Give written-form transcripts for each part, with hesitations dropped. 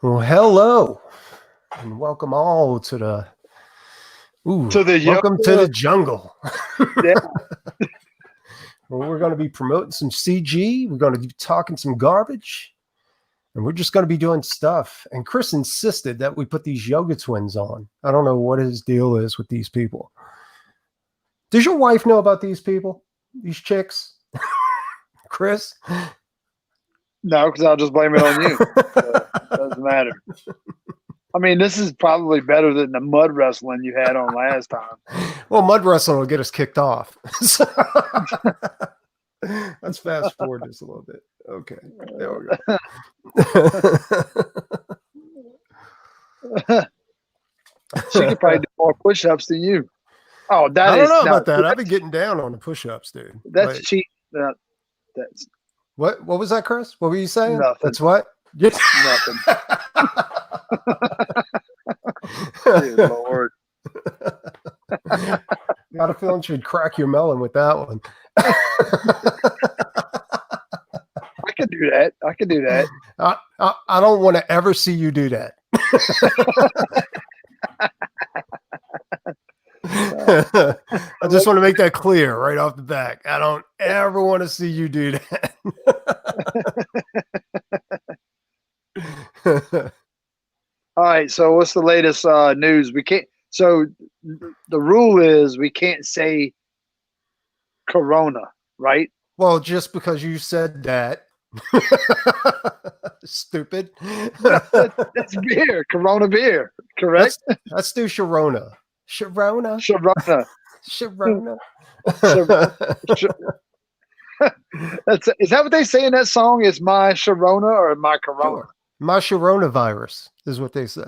Well, hello, and welcome all to the welcome to the jungle. Yeah. Well, we're going to be promoting some CG. We're going to be talking some garbage, and we're just going to be doing stuff. And Chris insisted that we put these yoga twins on. I don't know what his deal is with these people. Does your wife know about these people? These chicks? Chris? No, because I'll just blame it on you. So it doesn't matter. I mean, this is probably better than the mud wrestling you had on last time. Well, mud wrestling will get us kicked off. So, let's fast forward this a little bit. Okay, there we go. She could probably do more push-ups than you. Oh, I don't know about that. I've been getting down on the push-ups, dude. That's cheap. That's what was that, Chris? What were you saying? Nothing. That's what? Nothing. Dear Lord. Got a feeling she'd crack your melon with that one. I could do that. I could do that. I don't want to ever see you do that. I just want to make that clear right off the back. I don't ever want to see you do that. All right, so what's the latest news? We can't. So the rule is we can't say Corona, right? Well, just because you said that, stupid. That's beer, Corona beer, correct? Let's do Sharona. Sharona. Sharona. Sharona. Is that what they say in that song? Is my Sharona or my Corona? Sure. My Sharona virus is what they say.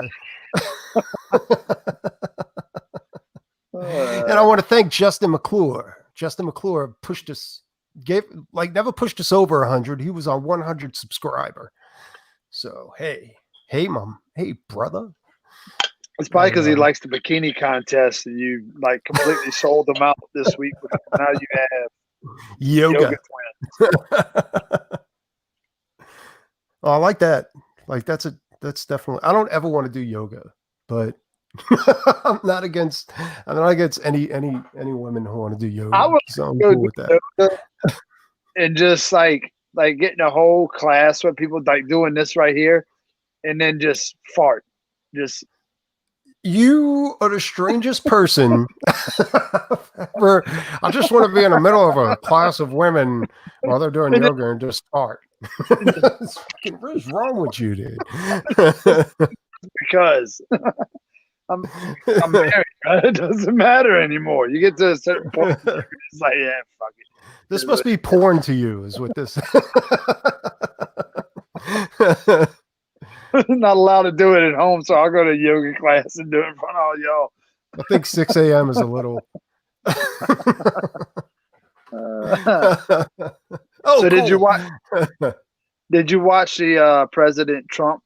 And I want to thank Justin McClure. Justin McClure pushed us, never pushed us over 100. He was on 100 subscriber. So, hey, mom. Hey, brother. It's probably because he likes the bikini contest and you completely sold them out this week. Now you have yoga twins. Oh, I like that. That's definitely. I don't ever want to do yoga, but I'm not against any women who want to do yoga. I would so I'm cool with that. And just getting a whole class with people doing this right here, and then just fart. Just you are the strangest person ever. I just want to be in the middle of a class of women while they're doing yoga and just fart. What is wrong with you, dude? Because I'm married, right? It doesn't matter anymore. You get to a certain point, it's like, yeah, fuck it. This must be porn to you, is what this. I'm not allowed to do it at home, so I'll go to yoga class and do it in front of all y'all. I think 6 a.m. is a little. So did you watch? Did you watch the President Trump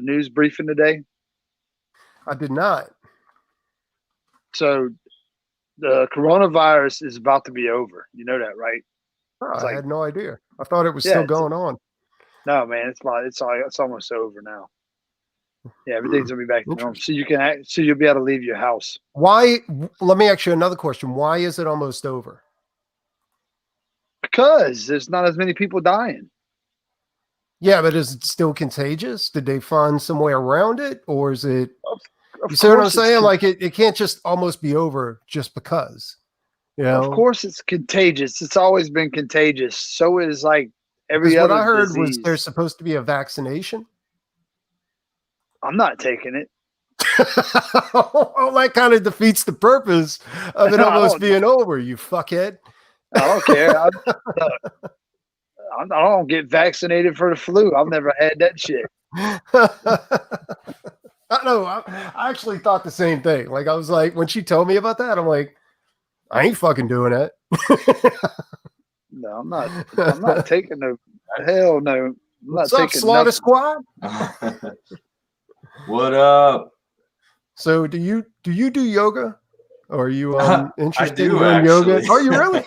news briefing today? I did not. So the coronavirus is about to be over. You know that, right? I had no idea. I thought it was still going on. No, man, it's almost over now. Yeah, everything's gonna be back to normal. So you'll be able to leave your house. Why? Let me ask you another question. Why is it almost over? Because there's not as many people dying. Yeah, but is it still contagious? Did they find some way around it, or is it? You see what I'm saying? It can't just almost be over just because. You know? Of course, it's contagious. It's always been contagious. So is every other. What I heard disease. was there's supposed to be a vaccination. I'm not taking it. Well, that kind of defeats the purpose of it almost being over, you fuckhead. I don't care. I don't get vaccinated for the flu. I've never had that shit. I know. I actually thought the same thing. I was like, when she told me about that, I'm like, I ain't fucking doing it. No, I'm not taking no. Hell no. What's up, Slaughter Squad? What up? So, do you do yoga? Or are you interested in doing yoga? Are you really?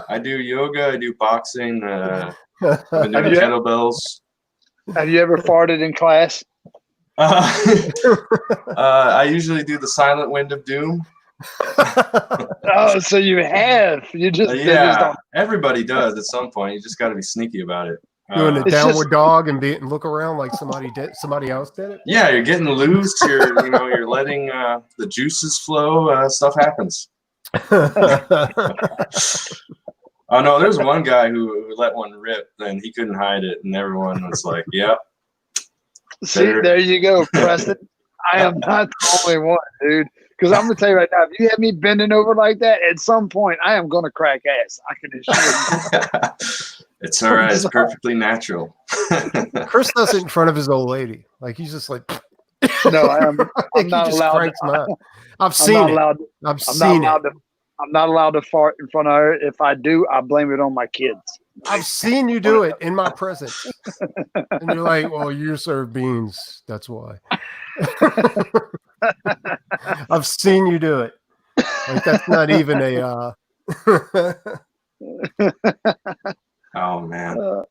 I do yoga. I do boxing. I do kettlebells. Have you ever farted in class? I usually do the Silent Wind of Doom. Oh, so you have. You just, they just Yeah, don't. everybody does at some point. You just got to be sneaky about it. Doing the It's downward just- dog and look around like somebody else did it. Yeah, you're getting loose. You're letting the juices flow. Stuff happens. Oh no, there's one guy who let one rip, and he couldn't hide it, and everyone was like, "Yep." See, there you go, Preston. I am not the only one, dude. Because I'm gonna tell you right now, if you have me bending over like that, at some point I am gonna crack ass. I can assure you. It's all right. It's perfectly natural. Chris does it in front of his old lady. Like he's just like, No, I'm he not just allowed. cranks 'em out. I've I'm seen not it. allowed. I've I'm seen not it. allowed to. I'm not allowed to fart in front of her. If I do, I blame it on my kids. I've seen you do it in my presence. And you're like, well, you serve beans. That's why. I've seen you do it. Like that's not even a Oh man.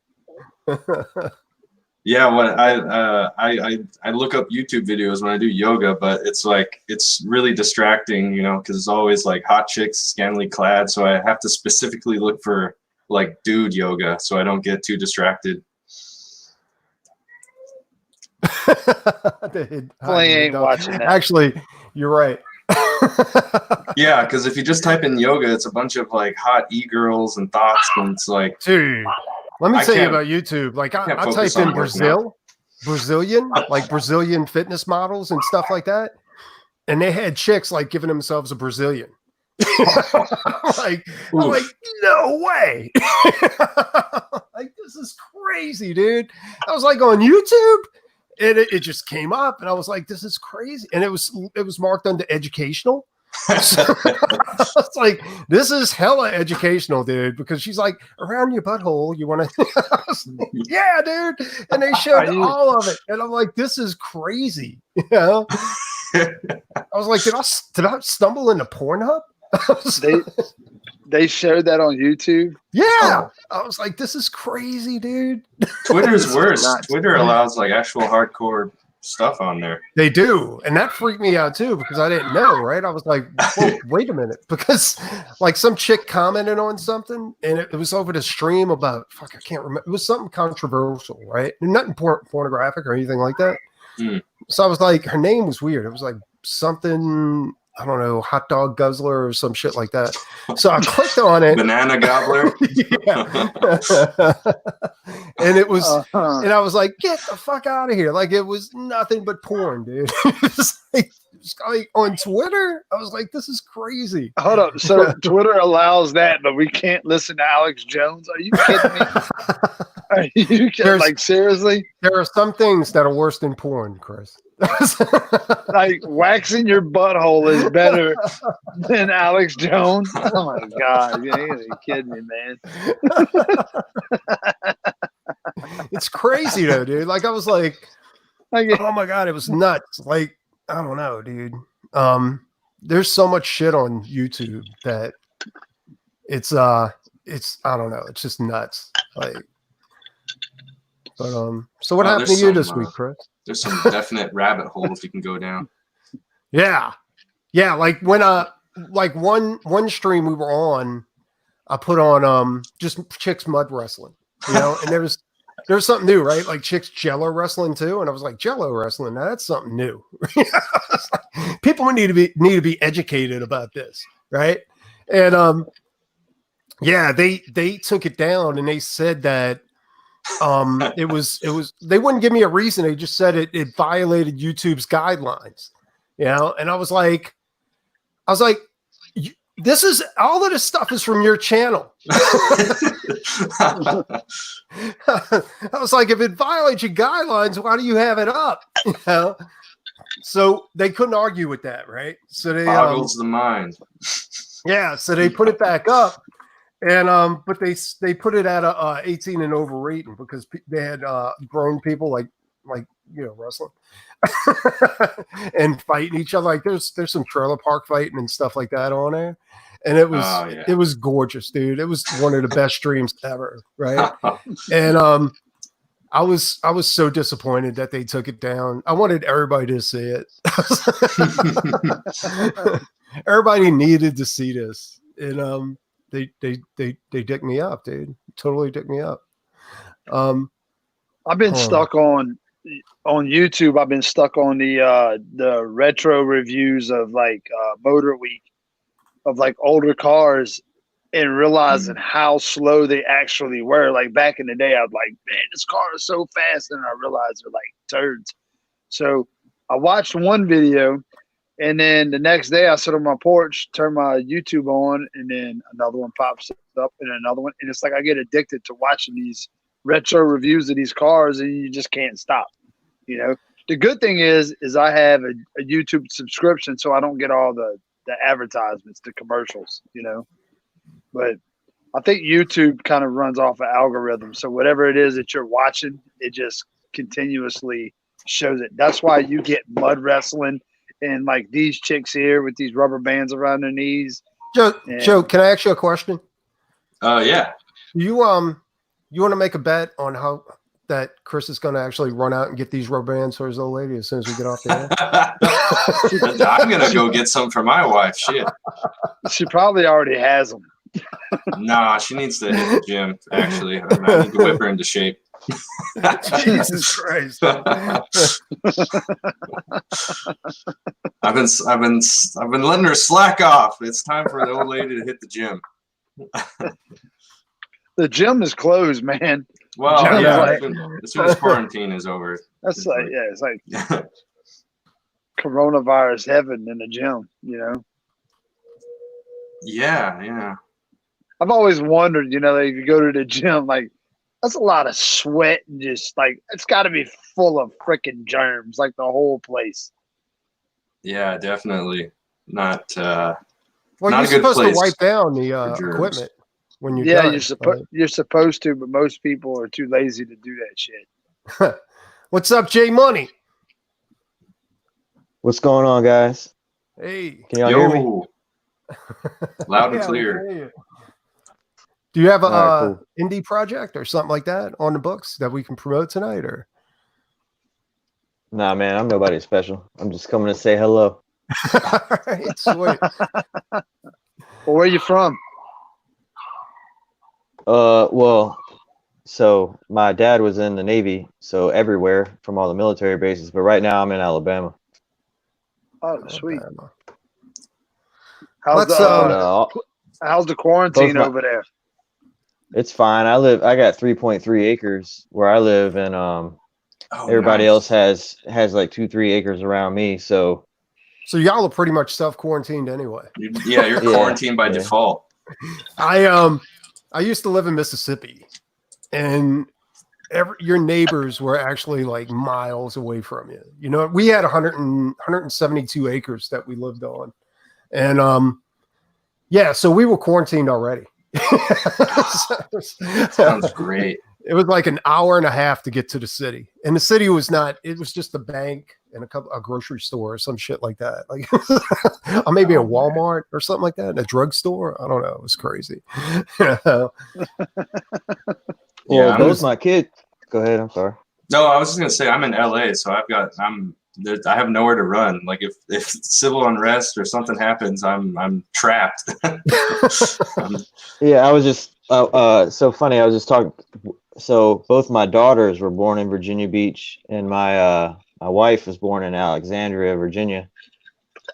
Yeah, when I look up YouTube videos when I do yoga, but it's really distracting, because it's always like hot chicks scantily clad, so I have to specifically look for like dude yoga so I don't get too distracted. Definitely ain't watching that. Actually, you're right. Yeah, because if you just type in yoga, it's a bunch of like hot e-girls and thoughts, and it's like, dude, let me I tell you can't- about YouTube. Like I can't typed focus in on working Brazilian, like Brazilian fitness models and stuff like that. And they had chicks like giving themselves a Brazilian. I'm like, no way. Like, this is crazy, dude. I was like on YouTube and it just came up and I was like, this is crazy. And it was marked under educational. So, I was like, this is hella educational, dude, because she's like, around your butthole, you want to, yeah, dude. And they showed all of it. And I'm like, this is crazy. I was like, did I stumble into Pornhub? They showed that on YouTube. Yeah. I was like, this is crazy, dude. Twitter's worse. Twitter allows like actual hardcore stuff on there. They do. And that freaked me out too, because I didn't know, right? I was like, whoa, wait a minute. Because like some chick commented on something and it was over the stream about, I can't remember. It was something controversial, right? Nothing pornographic or anything like that. Mm. So I was like, her name was weird. It was like something, I don't know, hot dog guzzler or some shit like that. So I clicked on it. Banana gobbler. And it was, and I was like, get the fuck out of here. Like it was nothing but porn, dude. It was like on Twitter, I was like, this is crazy. Hold up. So Twitter allows that, but we can't listen to Alex Jones? Are you kidding me? Are you kidding? Like, seriously? There are some things that are worse than porn, Chris. Like waxing your butthole is better than Alex Jones. Oh my god, you're kidding me, man. It's crazy though, dude. Like I was like, oh my god, it was nuts. Like, I don't know, dude. There's so much shit on YouTube that it's I don't know, it's just nuts. Like, but so what happened to you this week, Chris? There's some definite rabbit holes you can go down. Yeah. Like when like one stream we were on, I put on just chicks mud wrestling, and there was something new, right? Like chicks jello wrestling too, and I was like, jello wrestling, now that's something new. People need to be educated about this, right? And yeah, they took it down and they said that it was they wouldn't give me a reason. They just said it violated YouTube's guidelines, and I was like, this is all of this stuff is from your channel. I was like, if it violates your guidelines, why do you have it up? So they couldn't argue with that, right? So they boggles the mind. Yeah, so they put it back up. And but they put it at a 18 and over rating because they had grown people like wrestling and fighting each other. Like there's some trailer park fighting and stuff like that on there, and it was gorgeous, dude. It was one of the best streams ever, right? And I was so disappointed that they took it down. I wanted everybody to see it. Everybody needed to see this, and they dicked me up, dude. Totally dicked me up. I've been stuck on YouTube. I've been stuck on the retro reviews of like Motor Week of like older cars, and realizing how slow they actually were. Like back in the day, I was like, man, this car is so fast. And I realized they're like turds. So I watched one video, and then the next day I sit on my porch, turn my YouTube on, and then another one pops up and another one. And it's like I get addicted to watching these retro reviews of these cars, and you just can't stop. You know, the good thing is I have a YouTube subscription, so I don't get all the advertisements, the commercials, you know. But I think YouTube kind of runs off an algorithm. So whatever it is that you're watching, it just continuously shows it. That's why you get mud wrestling and like these chicks here with these rubber bands around their knees. Joe, can I ask you a question? Yeah. You want to make a bet on how that Chris is going to actually run out and get these rubber bands for his old lady as soon as we get off the air? I'm gonna go get some for my wife. Shit. She probably already has them. Nah, she needs to hit the gym. Actually, I need to whip her into shape. Jesus Christ! I've been letting her slack off. It's time for the old lady to hit the gym. The gym is closed, man. Well, yeah. Like, as soon as quarantine is over, it's like coronavirus heaven in the gym. You know. Yeah. I've always wondered, you know, if you go to the gym, like that's a lot of sweat and just like it's got to be full of freaking germs, like the whole place. Yeah, definitely not. Well, not you're a good supposed place to wipe down the equipment when you're done. You're supposed to, but most people are too lazy to do that shit. What's up, Jay Money? What's going on, guys? Hey, can y'all hear me? Loud and clear. Do you have a cool. indie project or something like that on the books that we can promote tonight? Or Nah, man, I'm nobody special. I'm just coming to say hello. All right, sweet. Well, where are you from? Well, so my dad was in the Navy, so everywhere from all the military bases. But right now I'm in Alabama. Oh, sweet. Alabama. How's the quarantine over there? It's fine. I got 3.3 acres where I live, and everybody else has like 2-3 acres around me. So y'all are pretty much self-quarantined anyway. You're quarantined by default. I used to live in Mississippi, and your neighbors were actually like miles away from you. You know, we had 172 acres that we lived on, and so we were quarantined already. Sounds great. It was like an hour and a half to get to the city, and the city was not. It was just a bank and a grocery store or some shit like that, like or maybe a Walmart or something like that, and a drugstore. I don't know. It was crazy. Well, those my kids. Go ahead. I'm sorry. No, I was just gonna say I'm in LA, so I have nowhere to run. Like if civil unrest or something happens, I'm trapped. Yeah, I was just so funny. I was just talking. So both my daughters were born in Virginia Beach, and my wife was born in Alexandria, Virginia.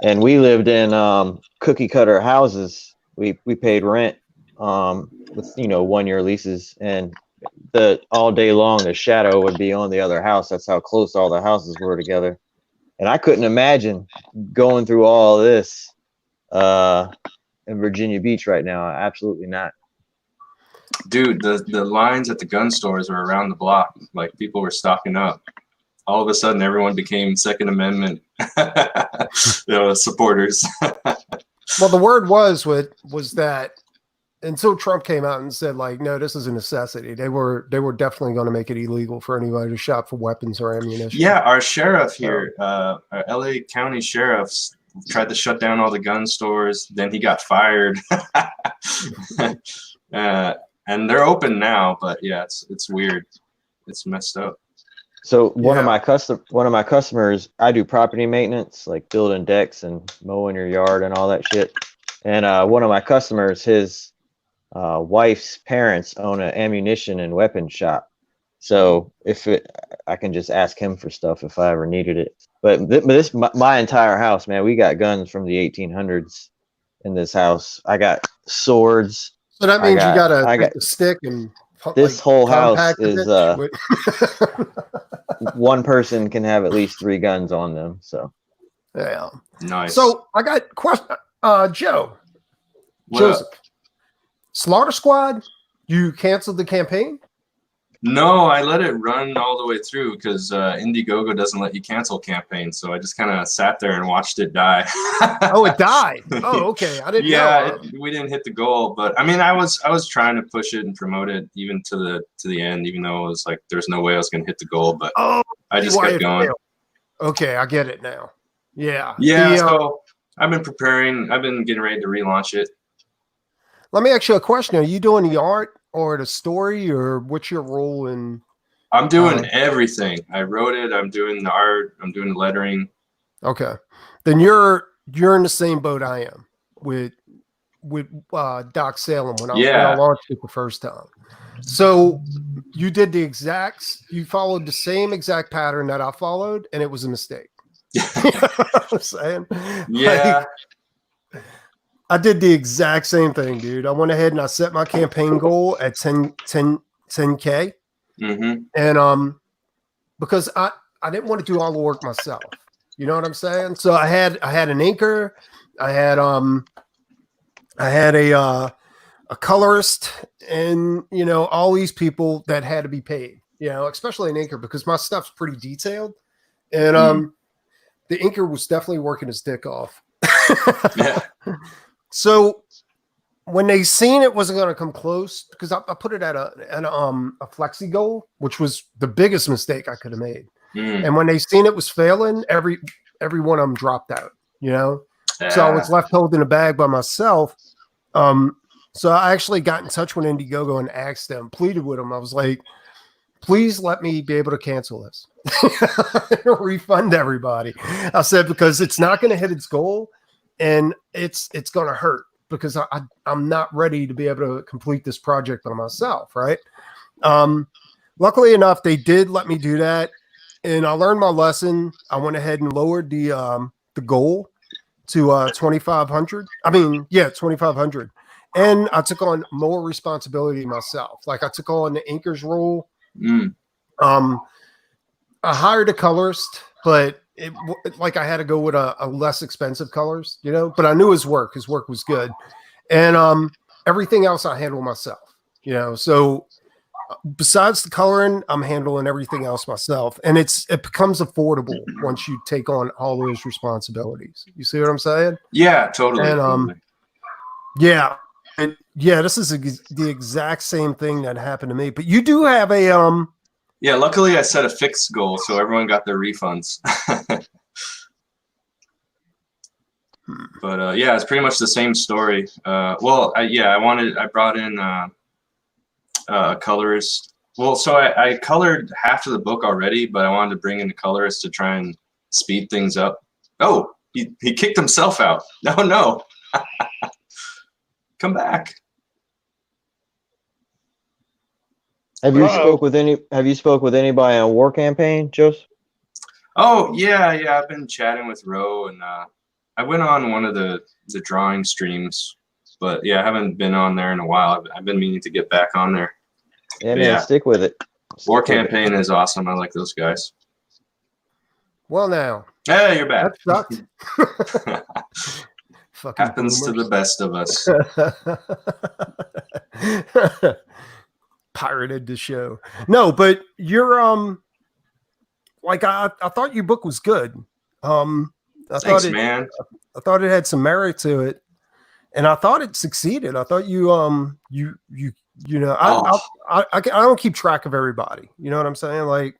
And we lived in cookie cutter houses. We paid rent with 1-year leases, and all day long the shadow would be on the other house. That's how close all the houses were together. And I couldn't imagine going through all this in Virginia Beach right now. Absolutely not. Dude, the lines at the gun stores were around the block. Like people were stocking up. All of a sudden, everyone became Second Amendment supporters. Well, the word was that until Trump came out and said, like, no, this is a necessity. They were definitely going to make it illegal for anybody to shop for weapons or ammunition. Yeah, our sheriff here, our LA County sheriffs tried to shut down all the gun stores. Then he got fired. And they're open now, but yeah, it's weird. It's messed up. So one of my customers, I do property maintenance, like building decks and mowing your yard and all that shit. And one of my customers, his wife's parents own an ammunition and weapons shop. So I can just ask him for stuff if I ever needed it. But my entire house, man, we got guns from the 1800s in this house. I got swords. So that means you got a stick and this whole house is with one person can have at least 3 guns on them. So yeah, nice. So I got a question, Joe. What Joseph, up? Slaughter Squad, you canceled the campaign? No, I let it run all the way through because Indiegogo doesn't let you cancel campaigns. So I just kind of sat there and watched it die. Oh, it died. Oh, okay. I didn't know. Yeah, we didn't hit the goal, but I mean, I was trying to push it and promote it even to the end, even though it was like there's no way I was going to hit the goal. But I just kept going. Failed. Okay, I get it now. Yeah. Yeah. So I've been preparing. I've been getting ready to relaunch it. Let me ask you a question. Are you doing the art or the story, or what's your role in? I'm doing everything. I wrote it. I'm doing the art. I'm doing the lettering. Okay, then you're in the same boat I am with Doc Salem when I launched it the first time. So you did you followed the same exact pattern that I followed, and it was a mistake. You know what I'm saying? Yeah. I did the exact same thing, dude. I went ahead and I set my campaign goal at 10K. Mm-hmm. And because I didn't want to do all the work myself. You know what I'm saying? So I had an inker, I had a colorist, and all these people that had to be paid, especially an inker, because my stuff's pretty detailed. And the inker was definitely working his dick off. Yeah. So when they seen it wasn't going to come close, because I put it at a flexi goal, which was the biggest mistake I could have made. And when they seen it was failing, every one of them dropped out, So I was left holding the bag by myself. So I actually got in touch with Indiegogo and asked them, pleaded with them. I was like, please let me be able to cancel this. Refund everybody. I said, because it's not going to hit its goal. And it's going to hurt because I'm not ready to be able to complete this project by myself, right? Luckily enough, they did let me do that, and I learned my lesson. I went ahead and lowered the goal to 2,500. I mean, yeah, 2,500, and I took on more responsibility myself. Like I took on the inker's role. I hired a colorist, but I had to go with a less expensive colors, but I knew his work was good. And everything else I handle myself, so besides the coloring, I'm handling everything else myself. And it becomes affordable once you take on all those responsibilities. You see what I'm saying? Yeah, totally. And totally. yeah. And yeah, this is the exact same thing that happened to me. But you do have a yeah, luckily I set a fixed goal, so everyone got their refunds. But yeah, it's pretty much the same story. I brought in a colorist. Well, so I colored half of the book already, but I wanted to bring in a colorist to try and speed things up. Oh, he kicked himself out. No. Come back. Have you spoke with anybody on War Campaign, Joseph? Oh yeah. I've been chatting with Ro, and I went on one of the drawing streams, but yeah, I haven't been on there in a while. I've been meaning to get back on there. Yeah, man, stick with it. War Campaign is awesome. I like those guys. Well, now. Hey, you're back. That sucked. Fucking happens boomers. To the best of us. Pirated the show. No, but you're I thought your book was good. Thanks, man. I thought it had some merit to it, and I thought it succeeded. I thought I don't keep track of everybody. You know what I'm saying?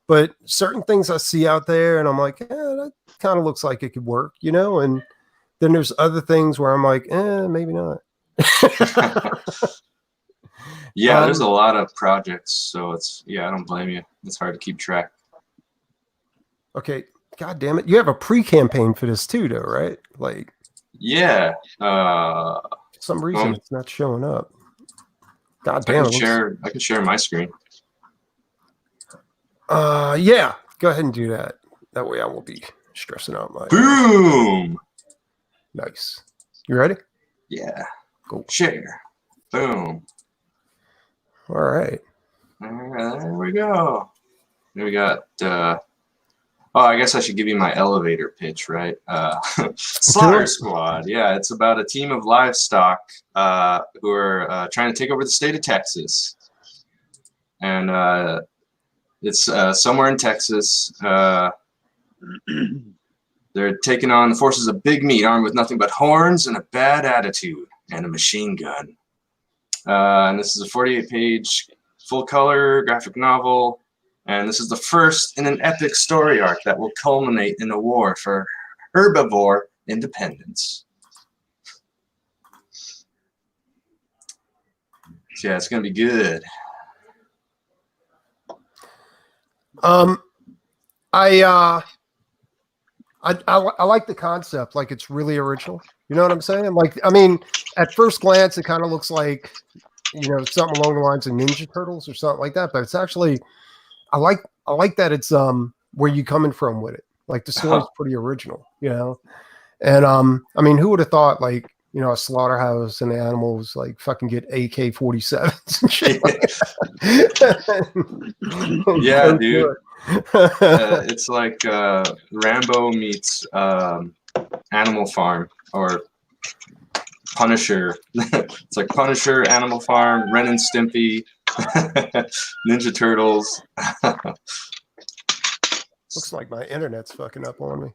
But certain things I see out there, and I'm like, that kind of looks like it could work, and then there's other things where I'm like, maybe not. Yeah, there's a lot of projects, so it's I don't blame you. It's hard to keep track. Okay, God damn it, you have a pre-campaign for this too, though, right? Like, yeah. For some reason it's not showing up. God damn it. I can share my screen. Yeah, go ahead and do that. That way I won't be stressing out my. Boom. Nice. You ready? Yeah. Go. Share. Boom. All right. There we go. Then we got. Oh, I guess I should give you my elevator pitch, right? Slaughter Squad. Yeah, it's about a team of livestock who are trying to take over the state of Texas, and it's somewhere in Texas. They're taking on the forces of Big Meat, armed with nothing but horns and a bad attitude and a machine gun. And this is a 48-page full-color graphic novel. And this is the first in an epic story arc that will culminate in a war for herbivore independence. So yeah, it's gonna be good. I like the concept. Like, it's really original. You know what I'm saying? Like, I mean, at first glance, it kind of looks like, you know, something along the lines of Ninja Turtles or something like that. But it's actually, I like that it's where you coming from with it. Like, the story's pretty original, you know. And I mean, who would have thought, like, you know, a slaughterhouse and the animals like fucking get AK-47s and shit. Yeah, dude. It's like Rambo meets Animal Farm, or Punisher. It's like Punisher, Animal Farm, Ren and Stimpy, Ninja Turtles. Looks like my internet's fucking up on me.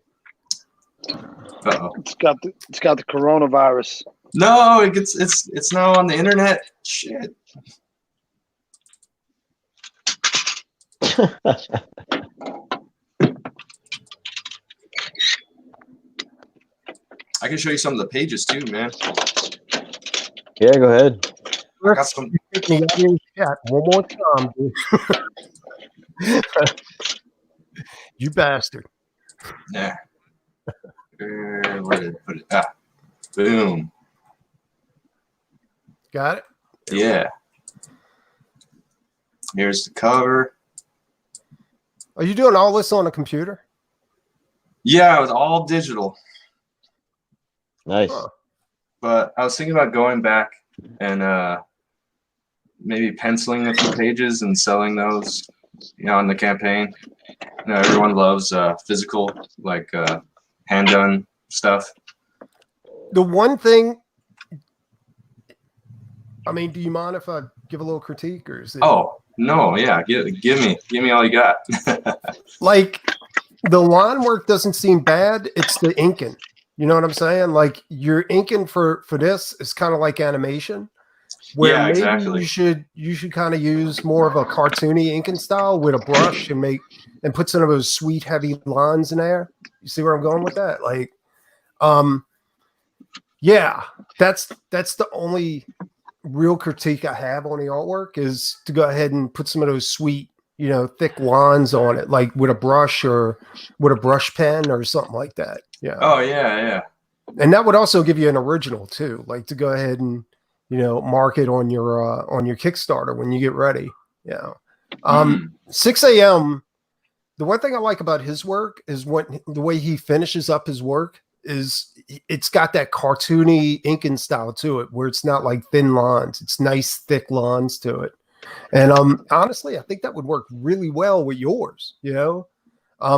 Uh-oh. It's got the coronavirus. No, it's now on the internet. Shit. I can show you some of the pages too, man. Yeah, go ahead. I got some. One more time, dude. You bastard. Yeah. Where did I put it? Ah, boom. Got it? Yeah. Here's the cover. Are you doing all this on a computer? Yeah, it was all digital. Nice. Huh. But I was thinking about going back and maybe penciling a few pages and selling those, you know, in the campaign. You know, everyone loves physical, like hand-done stuff. The one thing, I mean, do you mind if I give a little critique, or is it? Oh no, yeah, give me all you got. Like, the line work doesn't seem bad. It's the inking. You know what I'm saying? Like, your inking for this is kind of like animation, where Yeah, maybe exactly. you should kind of use more of a cartoony inking style with a brush and put some of those sweet heavy lines in there. You see where I'm going with that? Like, yeah, that's the only real critique I have on the artwork, is to go ahead and put some of those sweet, you know, thick lines on it, like with a brush or with a brush pen or something like that. Yeah. Oh yeah, yeah. And that would also give you an original too, like to go ahead and, you know, mark it on your Kickstarter when you get ready. Yeah. 6 a.m. The one thing I like about his work is the way he finishes up his work is it's got that cartoony inking style to it, where it's not like thin lines. It's nice, thick lines to it. And honestly, I think that would work really well with yours, you know,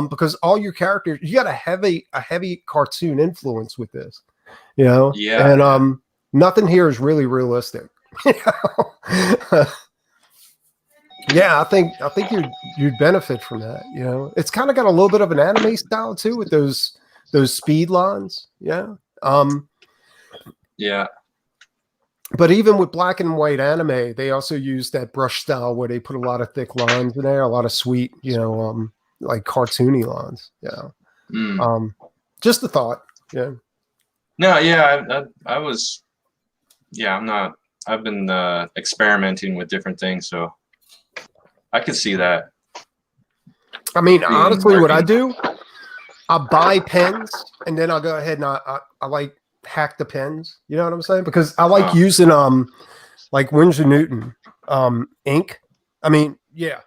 because all your characters, you got a heavy cartoon influence with this, you know. Yeah. And nothing here is really realistic. Yeah, I think you'd benefit from that. You know, it's kind of got a little bit of an anime style too, with those speed lines. Yeah. Yeah. But even with black and white anime, they also use that brush style where they put a lot of thick lines in there, a lot of sweet, you know, like cartoony lines. Yeah. Just a thought. Yeah. No, yeah, I was. Yeah, I'm not experimenting with different things, so I could see that. I mean, Being honestly, what I working. do, I buy pens and then I'll go ahead and I like hack the pens. You know what I'm saying? Because I like using like Winsor Newton ink. I mean, yeah,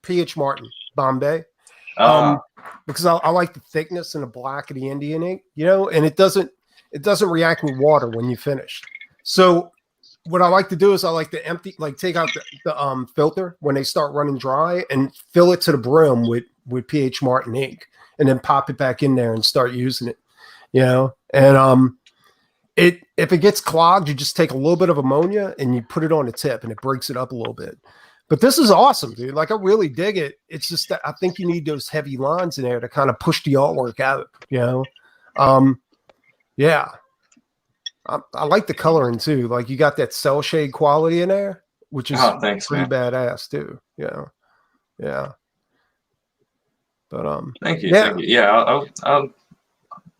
PH Martin Bombay. Because I like the thickness and the black of the Indian ink, you know, and it doesn't react with water when you finish. So what I like to do is I like to take out the filter when they start running dry and fill it to the brim with PH Martin ink, and then pop it back in there and start using it, you know. And if it gets clogged, you just take a little bit of ammonia and you put it on the tip, and it breaks it up a little bit. But this is awesome, dude. Like, I really dig it. It's just that I think you need those heavy lines in there to kind of push the artwork out, you know? Yeah. I like the coloring too. Like, you got that cell shade quality in there, which is pretty badass too. Yeah. Yeah. But, thank you. Yeah. Thank you. Yeah.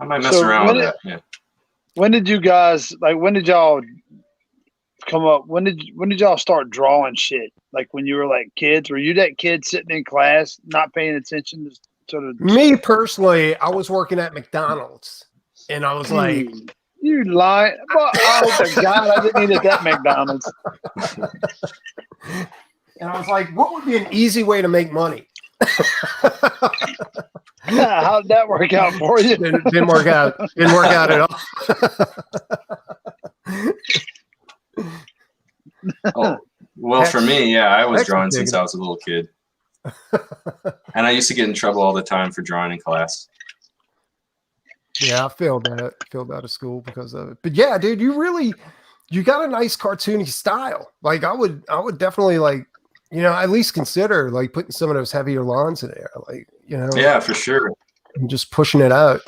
I might mess around with that. Yeah. When did you guys, like, when did y'all come up? When did y'all start drawing shit? Like, when you were like kids? Were you that kid sitting in class not paying attention to sort of? Me personally, I was working at McDonald's, and I was like, "You lie!" Well, oh my God, I didn't eat at that McDonald's. And I was like, "What would be an easy way to make money?" How'd that work out for you? Didn't work out. Didn't work out at all. Oh, well, for me, yeah, I was drawing since I was a little kid. And I used to get in trouble all the time for drawing in class. Yeah, I failed out of school because of it. But yeah, dude, you got a nice cartoony style. Like, I would definitely, like, you know, at least consider like putting some of those heavier lines in there. Like, you know. Yeah, for sure. And just pushing it out.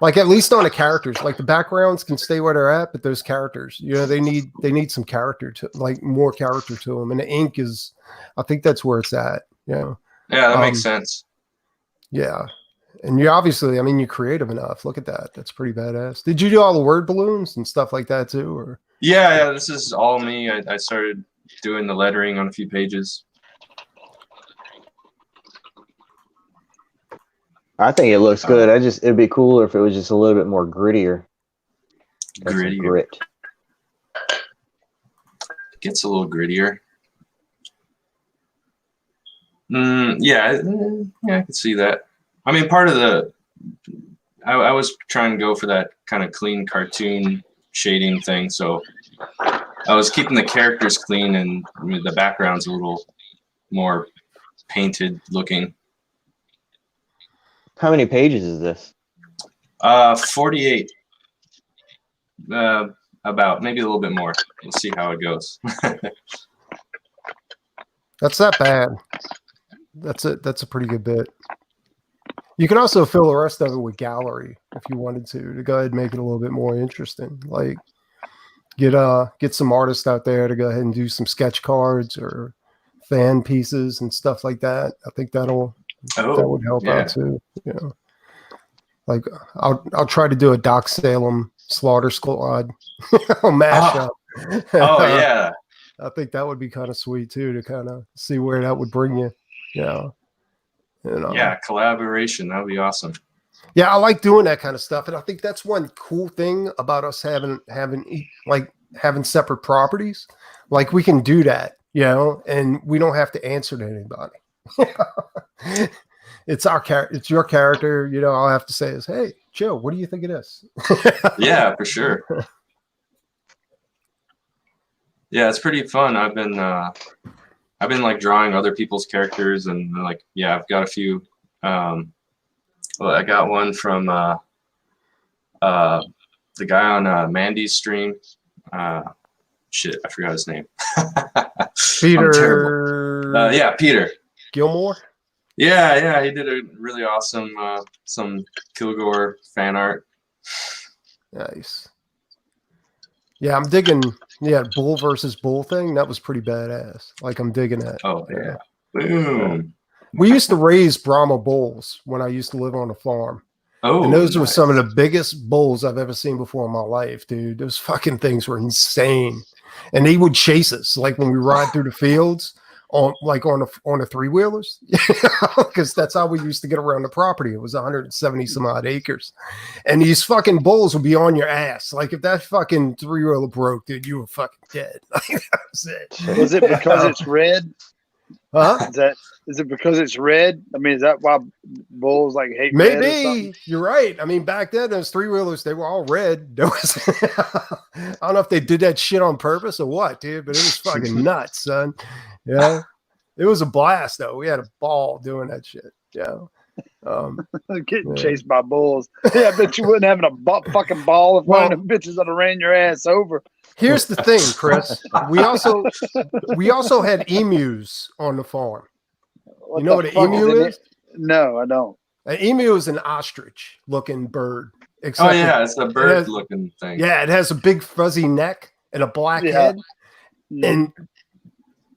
Like, at least on the characters, like the backgrounds can stay where they're at, but those characters, you know, they need some character to, like, more character to them. And the ink is, I think that's where it's at. You know? Yeah, that makes sense. Yeah. And you're obviously, I mean, you're creative enough. Look at that. That's pretty badass. Did you do all the word balloons and stuff like that too? Or? Yeah, this is all me. I started doing the lettering on a few pages. I think it looks good. It'd be cooler if it was just a little bit more grittier. Grit. It gets a little grittier. Yeah, I can see that. I mean, part of I was trying to go for that kind of clean cartoon shading thing, so I was keeping the characters clean, and I mean, the background's a little more painted looking. How many pages is this? 48. About, maybe a little bit more. We'll see how it goes. That's not bad. That's a pretty good bit. You can also fill the rest of it with gallery if you wanted to go ahead and make it a little bit more interesting. Like, get some artists out there to go ahead and do some sketch cards or fan pieces and stuff like that. I think that would help out too. You know, like, I'll try to do a Doc Salem Slaughter Squad mashup. Oh yeah, I think that would be kind of sweet too, to kind of see where that would bring you. Yeah. Yeah, collaboration. That would be awesome. Yeah, I like doing that kind of stuff, and I think that's one cool thing about us having separate properties. Like, we can do that, you know, and we don't have to answer to anybody. It's your character. You know, all I have to say is, "Hey, Joe, what do you think of this?" Yeah, for sure. Yeah, it's pretty fun. I've been like drawing other people's characters, and like, yeah, I've got a few. Well, I got one from the guy on Mandy's stream. Shit, I forgot his name. Peter. Yeah, Peter Gilmore. Yeah, he did a really awesome some Kilgore fan art. Nice. Yeah, I'm digging. Yeah, bull versus bull thing. That was pretty badass. Like, I'm digging that. Oh yeah. Boom. We used to raise Brahma bulls when I used to live on a farm, Oh, and those were nice. some of the biggest bulls I've ever seen before in my life, dude. Those fucking things were insane. And they would chase us like when we ride through the fields on the three-wheelers, because that's how we used to get around the property. It was 170 some odd acres, and these fucking bulls would be on your ass. Like if that fucking three-wheeler broke, dude, you were fucking dead. That was it. Was it because it's red? Huh? Is it because it's red? I mean, is that why bulls like hate red or something? Maybe you're right. I mean, back then those three-wheelers, they were all red. There was, I don't know if they did that shit on purpose or what, dude, but it was fucking nuts, son. Yeah, it was a blast though. We had a ball doing that shit. Yeah, Getting chased by bulls. Yeah, I bet you wouldn't having a fucking ball if one of them bitches that ran your ass over. Here's the thing, Chris. We also had emus on the farm. You know what an emu is? No, I don't. An emu is an ostrich-looking bird. Oh yeah, it's a bird-looking thing. Yeah, it has a big fuzzy neck and a black head. And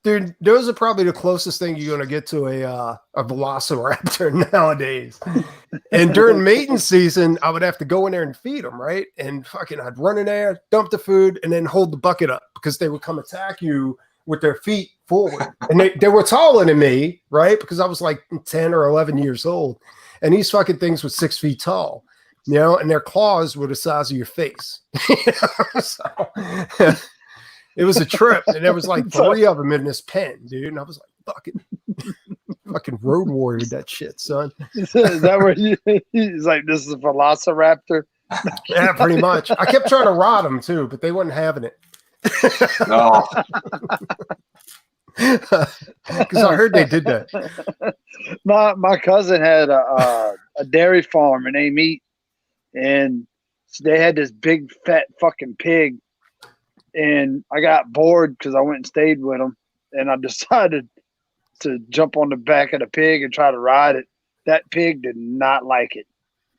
dude, those are probably the closest thing you're gonna get to a velociraptor nowadays. And during mating season, I would have to go in there and feed them, right? And fucking, I'd run in there, dump the food, and then hold the bucket up because they would come attack you with their feet forward. And they were taller than me, right? Because I was like 10 or 11 years old. And these fucking things were 6 feet tall, you know, and their claws were the size of your face. So, it was a trip, and there was like 3 of them in this pen, dude. And I was like, fucking road warrior that shit, son. Is that where he's like, this is a velociraptor? Yeah, pretty much. I kept trying to rod them too, but they wasn't having it. No. Because I heard they did that. My cousin had a dairy farm in Amite, and they had this big fat fucking pig. And I got bored because I went and stayed with him, and I decided to jump on the back of the pig and try to ride it. That pig did not like it,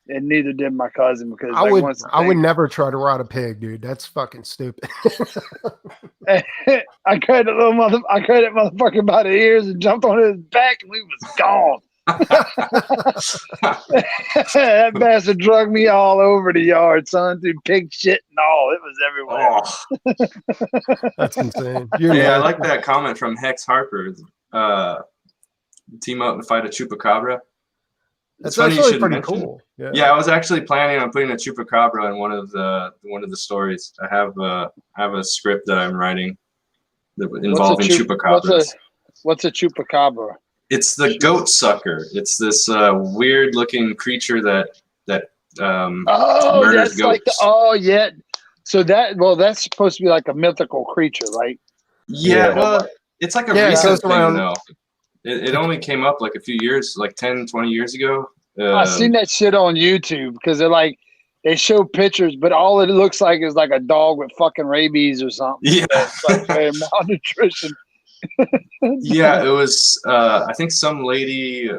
and neither did my cousin because I would never try to ride a pig, dude. That's fucking stupid. I grabbed that motherfucker by the ears and jumped on his back, and we was gone. That bastard drug me all over the yard, son, through pig shit and all. It was everywhere. Oh. That's insane. I like that comment from Hex Harper. Team up and fight a chupacabra. That's actually pretty cool. Yeah, I was actually planning on putting a chupacabra in one of the stories. I have a script that I'm writing involving chupacabras. What's a chupacabra? It's the goat sucker. It's this weird-looking creature that murders goats. So that's supposed to be like a mythical creature, right? Yeah, well, it's like a recent thing, though. It only came up like a few years, like 10, 20 years ago. I've seen that shit on YouTube because they show pictures, but all it looks like is like a dog with fucking rabies or something. Yeah. It's like malnutrition. Yeah, it was I think some lady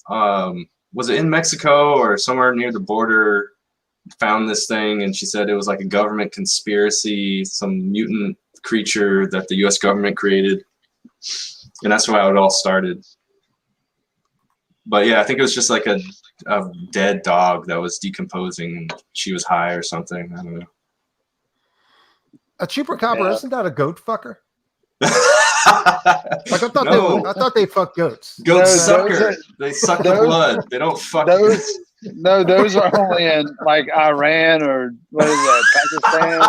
was it in Mexico or somewhere near the border found this thing, and she said it was like a government conspiracy, some mutant creature that the US government created, and that's why it all started. But yeah, I think it was just like a dead dog that was decomposing and she was high or something. I don't know. A chupacabra, isn't that a goat fucker? Like I thought they fuck goats. Goats they suck the blood. They don't fuck. Those are only in like Iran or what is that, Pakistan?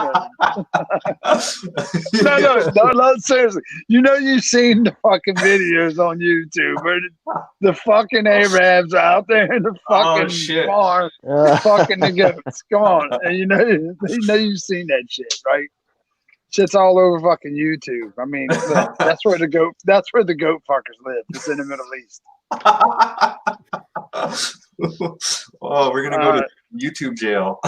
No, seriously. You know you've seen the fucking videos on YouTube where the fucking Arabs are out there in the fucking farm fucking the goats. Come on, and you know you've seen that shit, right? Shit's all over fucking YouTube. I mean, look, that's where the goat fuckers live. It's in the Middle East. Oh, we're gonna go to YouTube jail.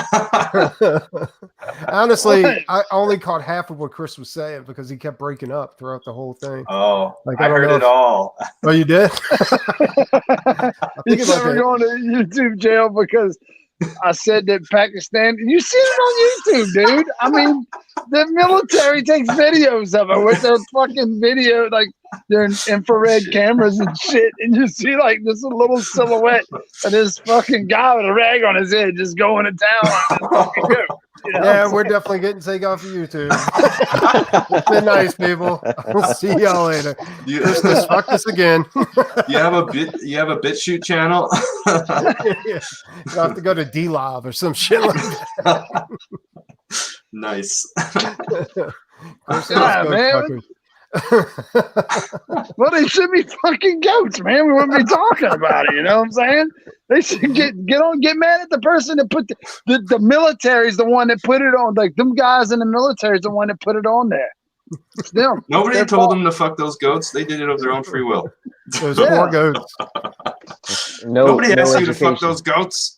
Honestly, I only caught half of what Chris was saying because he kept breaking up throughout the whole thing. Oh, like, I heard it all. Oh, you did? He's never going to YouTube jail because I said that Pakistan. You see it on YouTube, dude. I mean, the military takes videos of it with their fucking video. Like they're infrared cameras and shit, and you see like this little silhouette of this fucking guy with a rag on his head just going to town on this fucking goat. You know Yeah, we're definitely getting taken off of YouTube. It's been nice, people. We'll see y'all later. Christmas, fuck this again. You have a BitChute channel? Yeah. You have to go to DLive or some shit like that. Nice. Yeah, man. Well, they should be fucking goats, man. We wouldn't be talking about it. You know what I'm saying? They should get mad at the person that put the military is the one that put it on. Like them guys in the military is the one that put it on there. It's them. Nobody told them to fuck those goats. They did it of their own free will. Those poor goats. Nobody asked you to fuck those goats.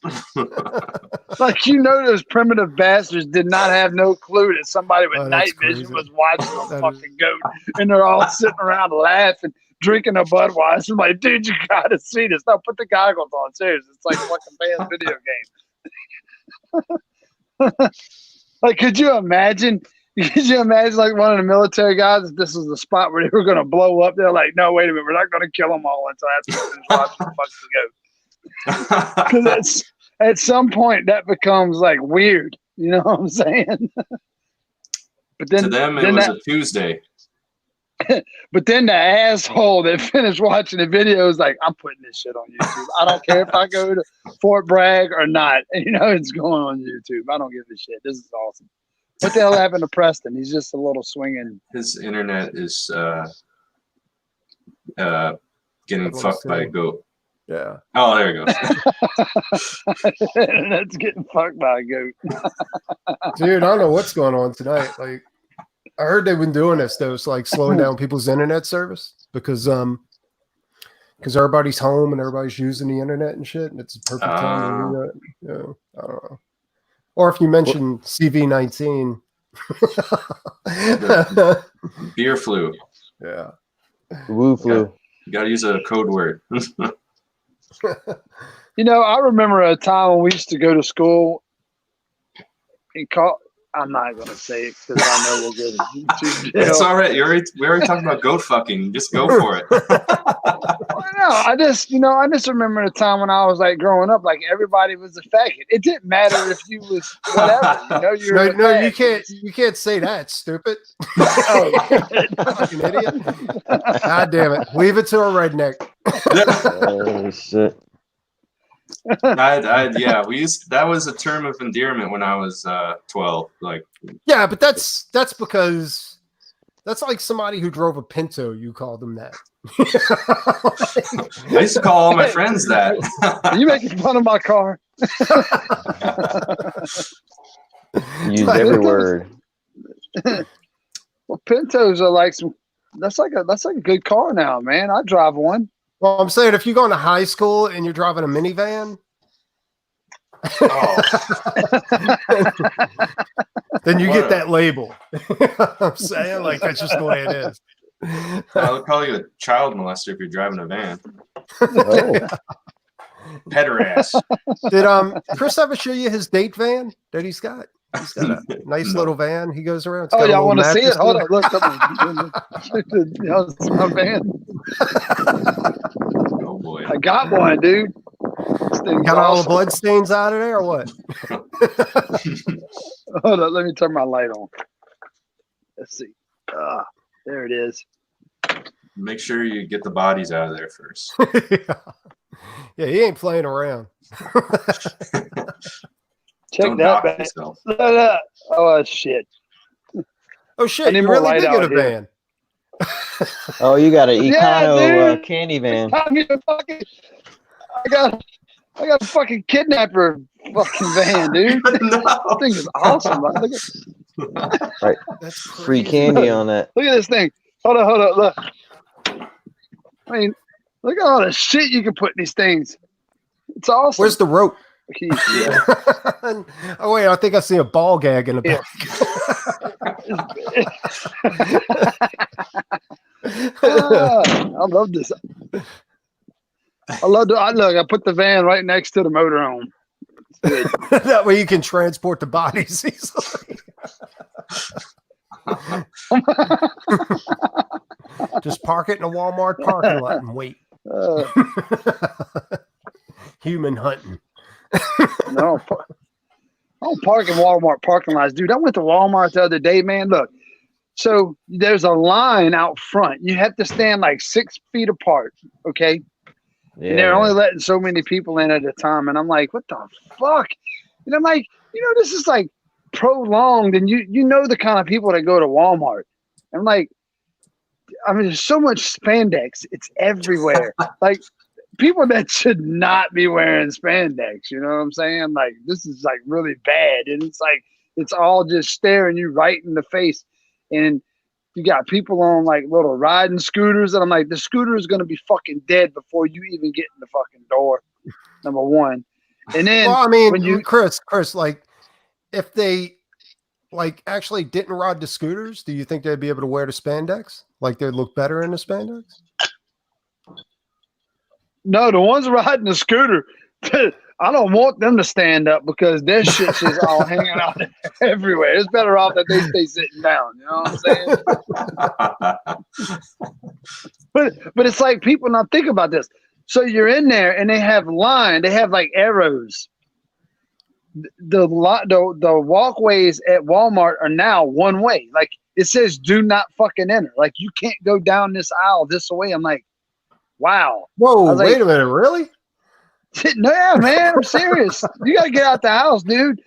Like, you know, those primitive bastards did not have no clue that somebody with night vision crazy. was watching a fucking goat, and they're all sitting around laughing, drinking a Budweiser. I'm like, dude, you gotta see this. No, put the goggles on. Seriously, it's like fucking playing video game. Like, could you imagine? Could you imagine, like, one of the military guys, if this was the spot where they were going to blow up? They're like, no, wait a minute. We're not going to kill them all until after we watch the fucking goat. Because at some point, that becomes, like, weird. You know what I'm saying? But then, to them, it was a Tuesday. But then the asshole that finished watching the video is like, I'm putting this shit on YouTube. I don't care if I go to Fort Bragg or not. You know, it's going on YouTube. I don't give a shit. This is awesome. What the hell happened to Preston? He's just a little swinging. His internet is getting fucked by a goat. Yeah. Oh, there it goes. Internet's getting fucked by a goat. Dude, I don't know what's going on tonight. Like, I heard they've been doing this, though. It's like slowing down people's internet service because everybody's home and everybody's using the internet and shit, and it's a perfect time to do that. You know, I don't know. Or if you mention CV-19. Beer flu. Yeah. Woo flu. You got to use a code word. You know, I remember a time when we used to go to school and call. I'm not going to say it because I know we'll get into jail. It's all right. We already talked about goat fucking. Just go for it. I just remember the time when I was like growing up, like everybody was a faggot. It didn't matter if you was whatever. You know, you're no, you can't say that, stupid. Oh, fucking idiot. God damn it. Leave it to a redneck. Oh, shit. Yeah, that was a term of endearment when I was 12. Like, yeah, but that's because that's like somebody who drove a Pinto. You called them that. I used to call all my friends that. Are you making fun of my car? Use every word. Well, Pintos are like that's like a good car now, man. I drive one. Well, I'm saying if you go into high school and you're driving a minivan, then you get that label. I'm saying, like, that's just the way it is. I would call you a child molester if you're driving a van. Oh. Pederass. Did Chris ever show you his date van that he's got? He's got a nice little van. He goes around. Oh, y'all want to see it? Hold on, look. It's my van. Oh boy. I got one, dude. You got all the blood stains out of there, or what? Hold on, let me turn my light on. Let's see. There it is. Make sure you get the bodies out of there first. Yeah, he ain't playing around. Check Don't that knock back. yourself. Oh shit. Oh shit, you more really light did get a out here. van. Oh, you got an Yeah, Econo dude. candy van. I got a fucking kidnapper fucking van, dude. No. That thing is awesome. Look Right. That's Free crazy. candy on that. at this thing. Hold on, look. I mean, look at all the shit you can put in these things. It's awesome. Where's the rope? Yeah. Oh wait, I think I see a ball gag in the back. I love this. I look, I put the van right next to the motorhome. That way you can transport the bodies easily. Just park it in a Walmart parking lot and wait. Human hunting. No, I don't park in Walmart parking lots, dude. I went to Walmart the other day, man. Look, so there's a line out front. You have to stand like 6 feet apart, okay? Yeah, And they're only letting so many people in at a time. And I'm like, what the fuck? And I'm like, this is like prolonged. And you know the kind of people that go to Walmart. I'm like, I mean, there's so much spandex. It's everywhere. Like, people that should not be wearing spandex. You know what I'm saying? Like, this is like really bad. And it's like, it's all just staring you right in the face. And you got people on like little riding scooters. And I'm like, the scooter is going to be fucking dead before you even get in the fucking door. Number one. And then, well, I mean, when you, Chris, like, if they like actually didn't ride the scooters, do you think they'd be able to wear the spandex? Like, they'd look better in the spandex? no, the ones riding the scooter, I don't want them to stand up because their shit's just all hanging out everywhere. It's better off that they stay sitting down. You know what I'm saying? But it's like, people not think about this. So you're in there and they have they have like arrows. The walkways at Walmart are now one way. Like, it says do not fucking enter. Like, you can't go down this aisle this way. I'm like, wow. Whoa, wait a minute, really? No, yeah, man, I'm serious. You gotta get out the house, dude.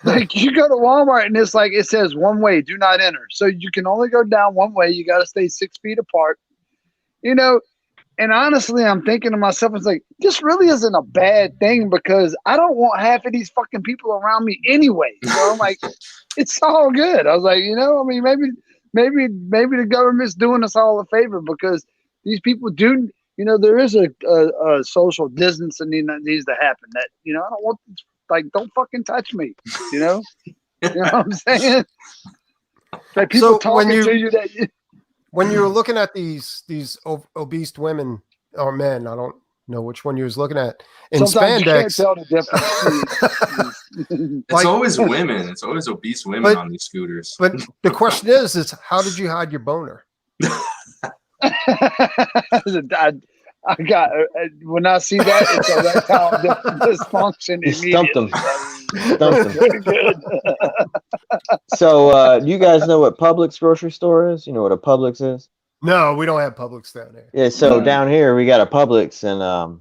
Like, you go to Walmart and it's like, it says one way, do not enter. So you can only go down one way. You gotta stay 6 feet apart. And honestly, I'm thinking to myself, it's like, this really isn't a bad thing because I don't want half of these fucking people around me anyway. So I'm like, it's all good. I was like, I mean, maybe the government's doing us all a favor because these people do, there is a social distancing that needs to happen. That, I don't want, like, don't fucking touch me. You know what I'm saying? Like, people talking to you that. When you were looking at these obese women or men, I don't know which one you was looking at in Sometimes spandex. You can't tell the difference. It's always women. It's always obese women on these scooters. But the question is how did you hide your boner? I got when I see that, it's erectile dysfunction immediately. Stumped him. So, do you guys know what Publix grocery store is? You know what a Publix is? No, we don't have Publix down there. Yeah, so down here we got a Publix, and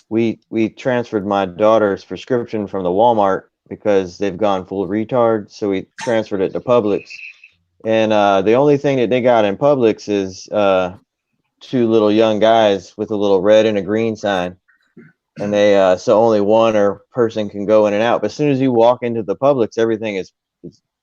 we transferred my daughter's prescription from the Walmart because they've gone full retard. So we transferred it to Publix, and the only thing that they got in Publix is 2 little young guys with a little red and a green sign, and they so only one person can go in and out. But as soon as you walk into the Publix, everything is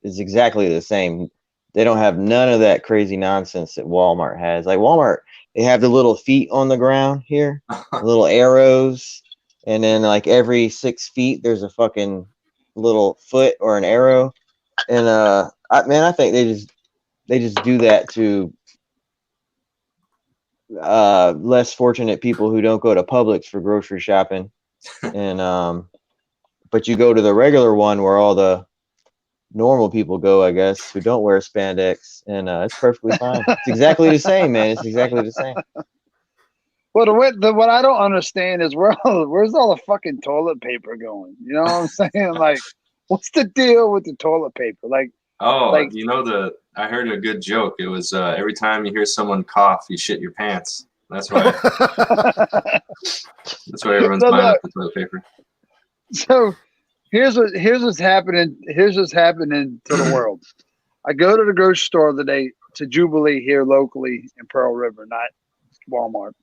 exactly the same. They don't have none of that crazy nonsense that Walmart has. Like, Walmart, they have the little feet on the ground here, little arrows, and then like every 6 feet there's a fucking little foot or an arrow. And I think they just do that to less fortunate people who don't go to Publix for grocery shopping. And but you go to the regular one where all the normal people go, I guess, who don't wear spandex, and it's perfectly fine. It's exactly the same, man. It's exactly the same. Well, what I don't understand is where's all the fucking toilet paper going? You know what I'm saying? Like, what's the deal with the toilet paper? Like, I heard a good joke. It was every time you hear someone cough, you shit your pants. That's why. That's why everyone's buying up the toilet paper. So here's what's happening. Here's what's happening to the world. I go to the grocery store today to Jubilee here locally in Pearl River, not Walmart.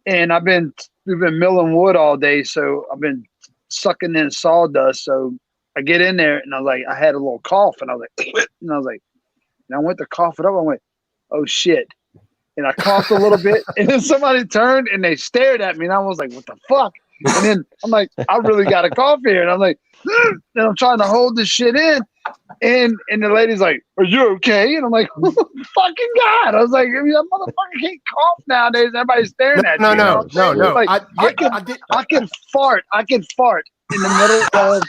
And we've been milling wood all day, so I've been sucking in sawdust. So I get in there and I had a little cough, and I was like, and I went to cough it up. I went, oh shit. And I coughed a little bit, and then somebody turned and they stared at me, and I was like, what the fuck? And then I'm like, I really got a cough here. And I'm like, and I'm trying to hold this shit in. And the lady's like, are you okay? And I'm like, oh, fucking God. I was like, that motherfucker can't cough nowadays. Everybody's staring at you. No. Like, I can fart in the middle of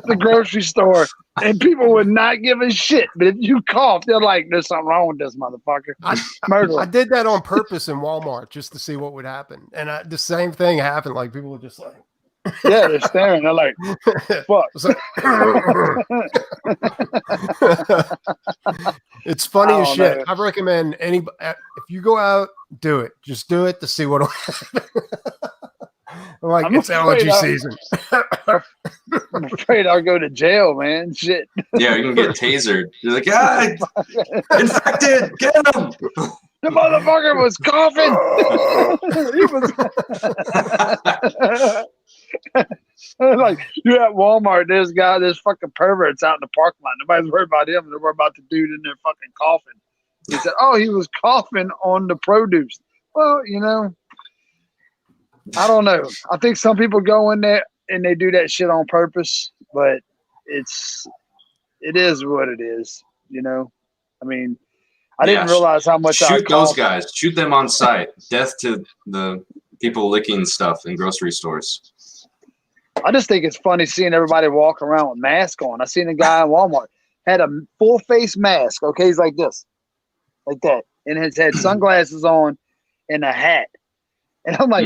the grocery store, and people would not give a shit. But if you cough, they're like, "There's something wrong with this motherfucker." I did that on purpose in Walmart just to see what would happen, and the same thing happened. Like people were just like, "Yeah," they're staring. They're like, "Fuck." It's funny as shit. I recommend if you go out, do it. Just do it to see what'll happen. Like, it's allergy season. I'm afraid I'll go to jail, man. Shit. Yeah, you can get tasered. You're like, infected. Get him. The motherfucker was coughing. Like, you're at Walmart. There's fucking perverts out in the parking lot. Nobody's worried about him. They're worried about the dude in there fucking coughing. He said, "Oh, he was coughing on the produce." Well, I don't know. I think some people go in there and they do that shit on purpose, but it is what it is. I mean, I didn't realize how much shoot those guys. Shoot them on sight. Death to the people licking stuff in grocery stores. I just think it's funny seeing everybody walk around with masks on. I seen a guy in Walmart had a full face mask. Okay, he's like this, like that, and his had sunglasses on and a hat. And I'm like,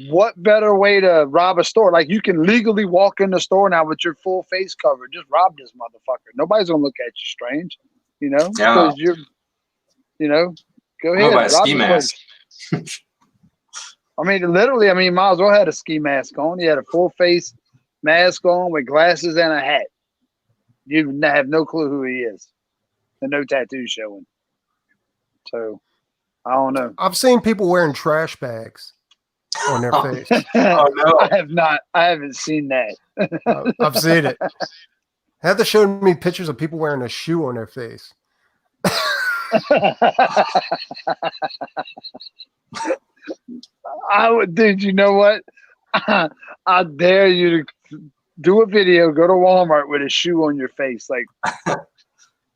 what better way to rob a store? Like, you can legally walk in the store now with your full face covered. Just rob this motherfucker. Nobody's gonna look at you strange, because you're, go ahead. Buy a ski mask. I mean, literally, might as well had a ski mask on. He had a full face mask on with glasses and a hat. You have no clue who he is, and no tattoos showing. So, I don't know. I've seen people wearing trash bags on their face. Oh no, I have not. I haven't seen that. I've seen it. Heather showed me pictures of people wearing a shoe on their face. Dude, you know what? I dare you to do a video. Go to Walmart with a shoe on your face. Like,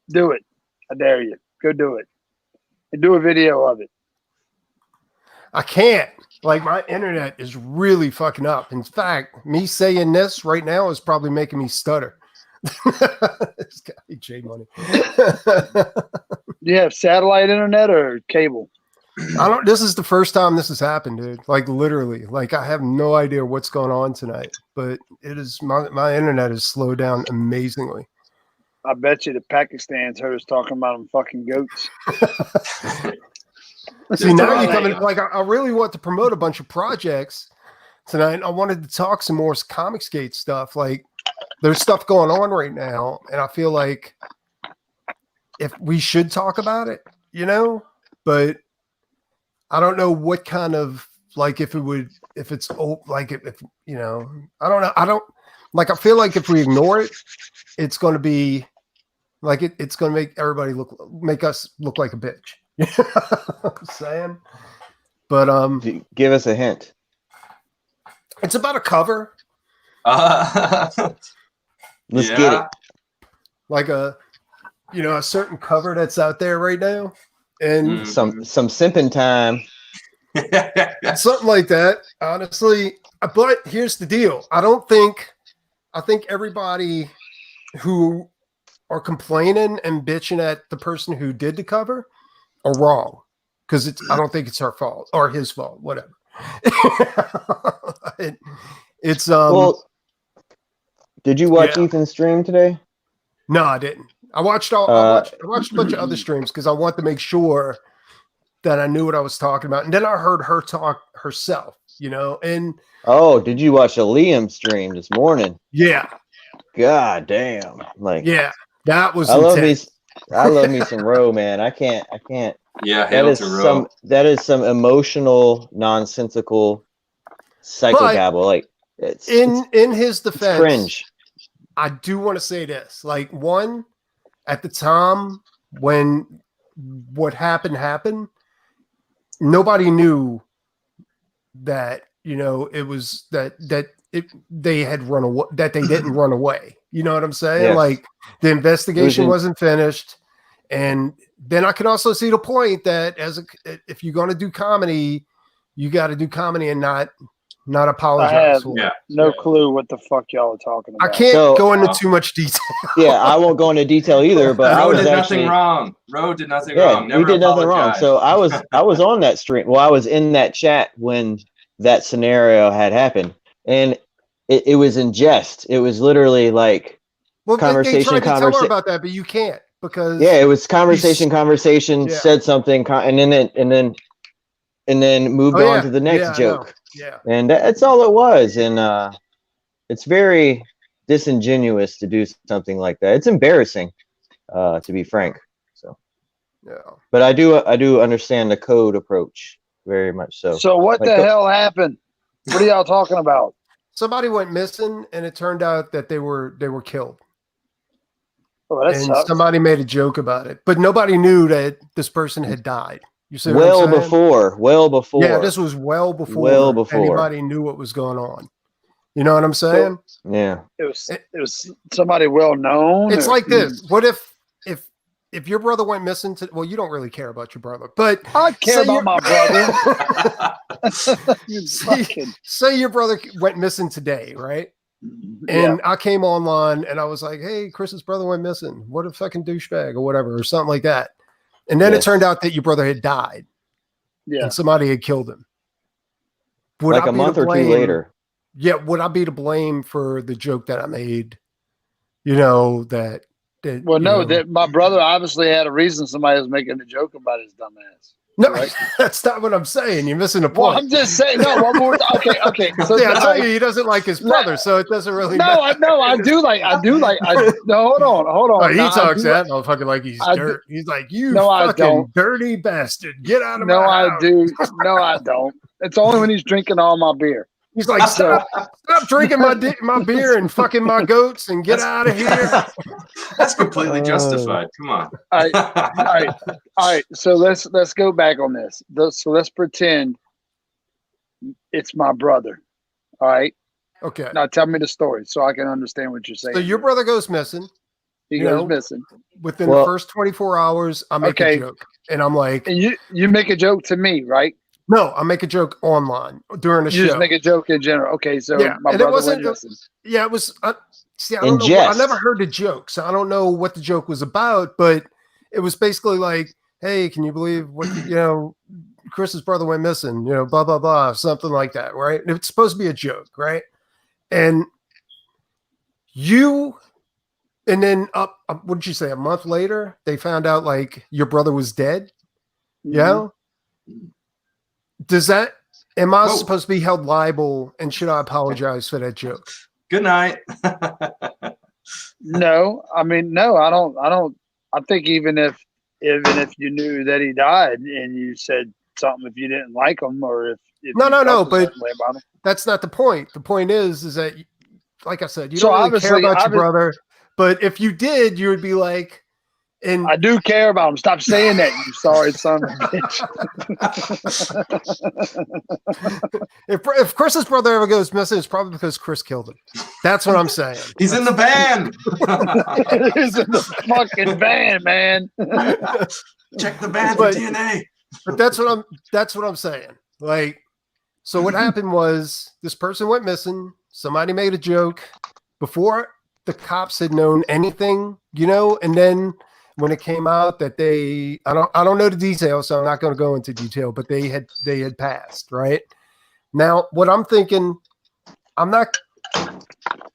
do it. I dare you. Go do it. And do a video of it. I can't. Like, my internet is really fucking up. In fact, me saying this right now is probably making me stutter. It's got to be J Money. You have satellite internet or cable? This is the first time this has happened, dude. Like, literally. Like, I have no idea what's going on tonight. But it is my internet is slowed down amazingly. I bet you the Pakistan's heard us talking about them fucking goats. See, now you come in, like, I really want to promote a bunch of projects tonight. I wanted to talk some more Comicsgate stuff. Like, there's stuff going on right now, and I feel like if we should talk about it, but I don't know what kind of, like, I don't know. I feel like if we ignore it, it's going to be like, it's going to make us look like a bitch. You know what I'm saying? But give us a hint. It's about a cover. Let's get it. Like a certain cover that's out there right now, and some simping time. Something like that, honestly. But here's the deal. I think everybody who are complaining and bitching at the person who did the cover are wrong, because I don't think it's her fault or his fault, whatever. It's well, did you watch Ethan's stream today? No, I didn't. I watched I watched a bunch of other streams because I want to make sure that I knew what I was talking about. And then I heard her talk herself, and did you watch a Liam stream this morning? Yeah. God damn. Like, yeah, that was I love me some Ro, man. I can't. Yeah, hail to Ro. That is some emotional, nonsensical psychobabble. Like, it's in his defense, cringe. I do want to say this. Like, one, at the time when what happened, nobody knew that, it was they had run away, that they didn't run away. You know what I'm saying? Yes. Like, the investigation wasn't finished. And then I can also see the point that if you're going to do comedy, you got to do comedy and not not I apologize have for Yeah. it. no clue what the fuck y'all are talking I about. can't So- go into too much detail. Yeah, I won't go into detail either, but I Roe was did actually nothing wrong. Roe did nothing yeah, wrong. Never we did nothing wrong. apologized. So I was on that stream. Well, I was in that chat when that scenario had happened, and it was in jest. It was literally like Well, they conversation, tried to tell her about that, but you can't because yeah, it was conversation. Yeah. Said something, and then moved Oh, on yeah. to the next Yeah, I joke, know. Yeah. and that's all it was. And it's very disingenuous to do something like that. It's embarrassing, to be frank. So, Yeah. but I do understand the code approach very much. So, So what like, the hell happened? What are y'all talking about? Somebody went missing, and it turned out that they were killed. Oh, that And sucks. somebody made a joke about it, but nobody knew that this person had died. You see what well I'm saying? before. Yeah, this was well before, Well before. anybody knew what was going on. You know what I'm saying? Yeah. It was somebody well known. It's or- like this. What if your brother went missing well, you don't really care about your brother, but I care say about my brother. You say, fucking- say your brother went missing today, right? Yeah. And I came online and I was like, hey, Chris's brother went missing. What a fucking douchebag or whatever, or something like that. And then it Yes. turned out that your brother had died Yeah. and somebody had killed him. Would Like I a be month to or two blame- later. Yeah, would I be to blame for the joke that I made? You know, that Well, you no, know- that my brother obviously had a reason somebody was making a joke about his dumb ass. No, right? that's not what I'm saying. You're missing a Well, point. I'm just saying. No, one more. Okay. So Yeah, I tell I- you, he doesn't like his brother, so it doesn't really no, matter. I do like. No, hold on. Oh, he No, I talks do- that motherfucker like he's I dirt. He's like, you No, I fucking don't. dirty bastard. Get out of No, my I house. do. No, I don't. It's only when he's drinking all my beer. He's like, So- stop drinking my beer and fucking my goats and get out of here. That's completely justified. Come on. All right. So let's go back on this. So let's pretend it's my brother. All right. Okay. Now tell me the story so I can understand what you're saying. So your brother goes missing. he you goes know, missing, Within Well- the first 24 hours, I make Okay. a joke. And I'm like, and you make a joke to me, right? no, I make a joke online during the You show. just make a joke in general. Okay, so Yeah, my and it brother wasn't- went missing. Yeah, it was. See, I In don't know. I jest. never heard the joke, so I don't know what the joke was about. But it was basically like, "Hey, can you believe what Chris's brother went missing? Blah blah blah, something like that, right?" And it's supposed to be a joke, right? And then what did you say? A month later, they found out like your brother was dead. Mhm. Yeah. Does that? Am I Whoa. supposed to be held liable? And should I apologize for that joke? Good night. No, I mean, no, I don't. I think even if you knew that he died and you said something, if you didn't like him or if No, you no, felt a but- certain way about him. That's not the point. The point is that, like I said, you So don't really care obviously- about your brother. But if you did, you would be like, and I do care about him. Stop saying that, you sorry son of a bitch. if Chris's brother ever goes missing, it's probably because Chris killed him. That's what I'm saying. He's in the van. He's in the fucking van, man. Check the van for But- DNA. But that's what I'm saying. Like, so what happened was this person went missing. Somebody made a joke before the cops had known anything, and then when it came out that I don't know the details, so I'm not going to go into detail, but they had passed, right? Now, what I'm thinking,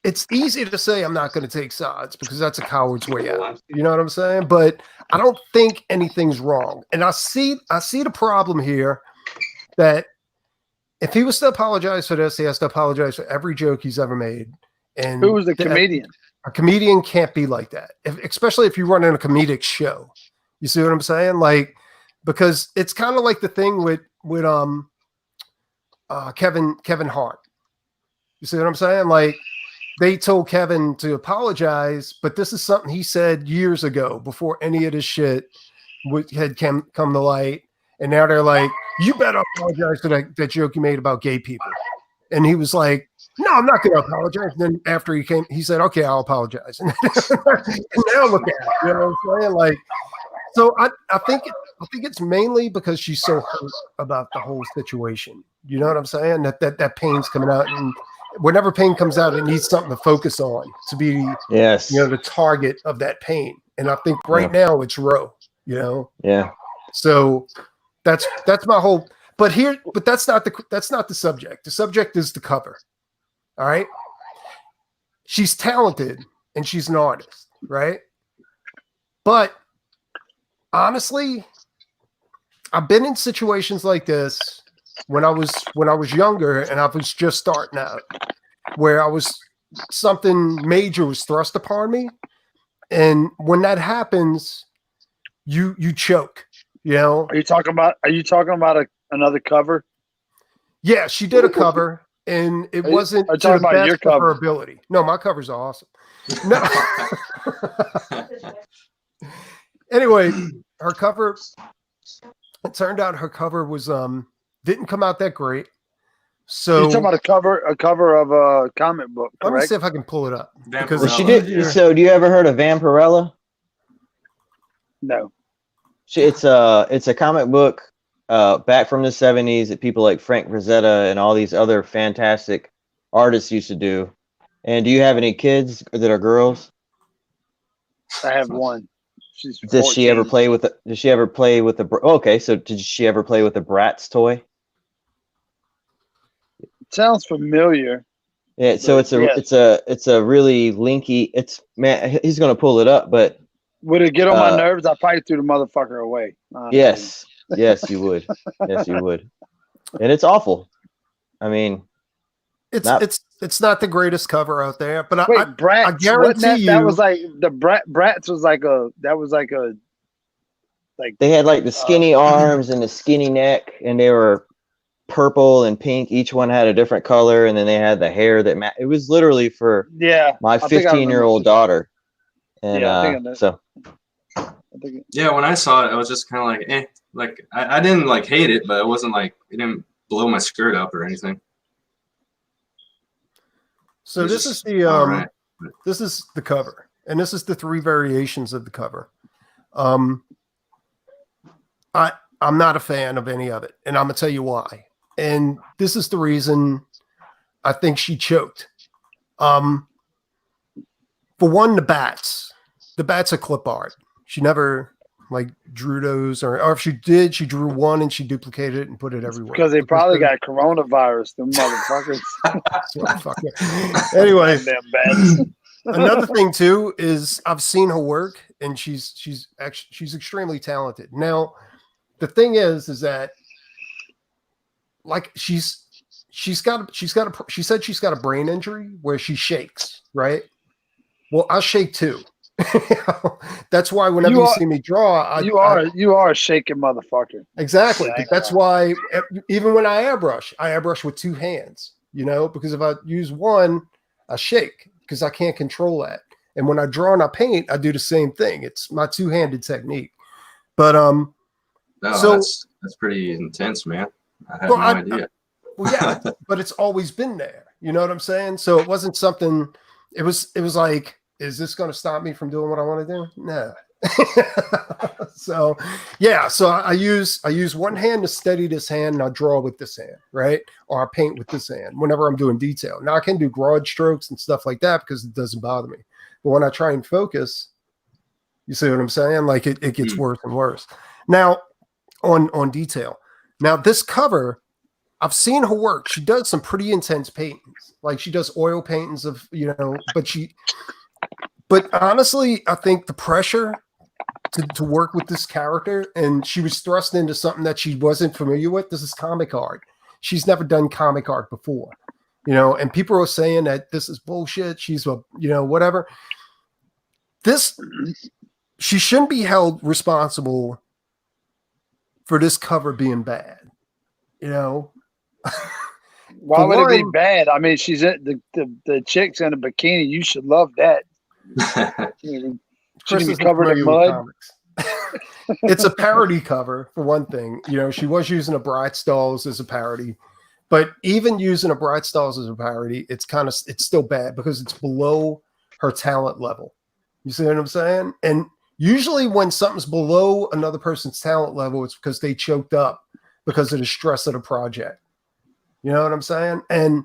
it's easy to say I'm not going to take sides because that's a coward's way out. You know what I'm saying? But I don't think anything's wrong. And I see the problem here that if he was to apologize for this, he has to apologize for every joke he's ever made. And Who was the comedian? a comedian can't be like that, especially if you run in a comedic show. You see what I'm saying? Like, because it's kind of like the thing with Kevin Hart. You see what I'm saying? Like, they told Kevin to apologize, but this is something he said years ago before any of this shit had come to light. And now they're like, you better apologize for that joke you made about gay people. And he was like, no, I'm not going to apologize. And then after he said, okay, I'll apologize. And now look at it. You know what I'm saying? Like, So I think it's mainly because she's so hurt about the whole situation. You know what I'm saying? That pain's coming out, and whenever pain comes out, it needs something to focus on to be, Yes. the target of that pain. And I think right now it's Ro. Yeah. So that's my whole. But that's not the subject. The subject is the cover. All right. She's talented and she's an artist, right? But honestly, I've been in situations like this when I was younger and I was just starting out, where something major was thrust upon me, and when that happens, you choke. Are you talking about another cover? Yeah, she did a cover, and it wasn't to the best of her ability. No, my cover's awesome. No. Anyway, her cover. It turned out her cover was didn't come out that great. So you're talking about a cover of a comic book, correct? Let me see if I can pull it up. Because she did. So, do you ever heard of Vampirella? No. It's a comic book back from the 70s that people like Frank Frazetta and all these other fantastic artists used to do. And do you have any kids that are girls? I have one. Does she ever play with the okay, so did she ever play with the Bratz toy? Sounds familiar. Yeah, so it's a really linky. Man, he's gonna pull it up, but would it get on my nerves? I probably threw the motherfucker away. Yes, you would. Yes, you would. And it's awful. I mean, it's not the greatest cover out there, but Bratz, I guarantee you that was like the Bratz was like they had like the skinny arms and the skinny neck, and they were purple and pink. Each one had a different color, and then they had the hair that it was literally for my 15-year-old daughter. And when I saw it, I was just kind of like, eh. Like I didn't like hate it, but it wasn't like it didn't blow my skirt up or anything. So this is the this is the cover, and this is the 3 variations of the cover. I'm not a fan of any of it, and I'm gonna tell you why. And this is the reason I think she choked. For one, the bats are clip art. She never drew those, or if she did, she drew one and she duplicated it and put it everywhere. Because they probably got coronavirus, them motherfuckers. Anyway, another thing too is I've seen her work, and she's extremely talented. Now, the thing is that she said she's got a brain injury where she shakes, right? Well, I shake too. That's why whenever you see me draw, you are a shaking motherfucker. Exactly. That's why even when I airbrush with 2 hands, because if I use one, I shake because I can't control that. And when I draw and I paint, I do the same thing. It's my 2-handed technique. But that's pretty intense, man. I had no idea. But it's always been there. You know what I'm saying? So it wasn't something. It was like, is this going to stop me from doing what I want to do? No. So I use one hand to steady this hand, and I draw with this hand, right? Or I paint with this hand whenever I'm doing detail. Now I can do broad strokes and stuff like that because it doesn't bother me. But when I try and focus, you see what I'm saying? Like it gets worse and worse. Now on detail. Now this cover, I've seen her work. She does some pretty intense paintings. Like she does oil paintings of, but honestly, I think the pressure to work with this character, and she was thrust into something that she wasn't familiar with. This is comic art. She's never done comic art before, and people are saying that this is bullshit. She's whatever. She shouldn't be held responsible for this cover being bad, Why would it be bad? I mean, she's the chick's in a bikini. You should love that. Chris is covered in mud. It's a parody cover for one thing. She was using a Bratz dolls as a parody, but even using a Bratz dolls as a parody, it's still bad because it's below her talent level. You see what I'm saying? And Usually when something's below another person's talent level, it's because they choked up because of the stress of the project. You know what I'm saying? And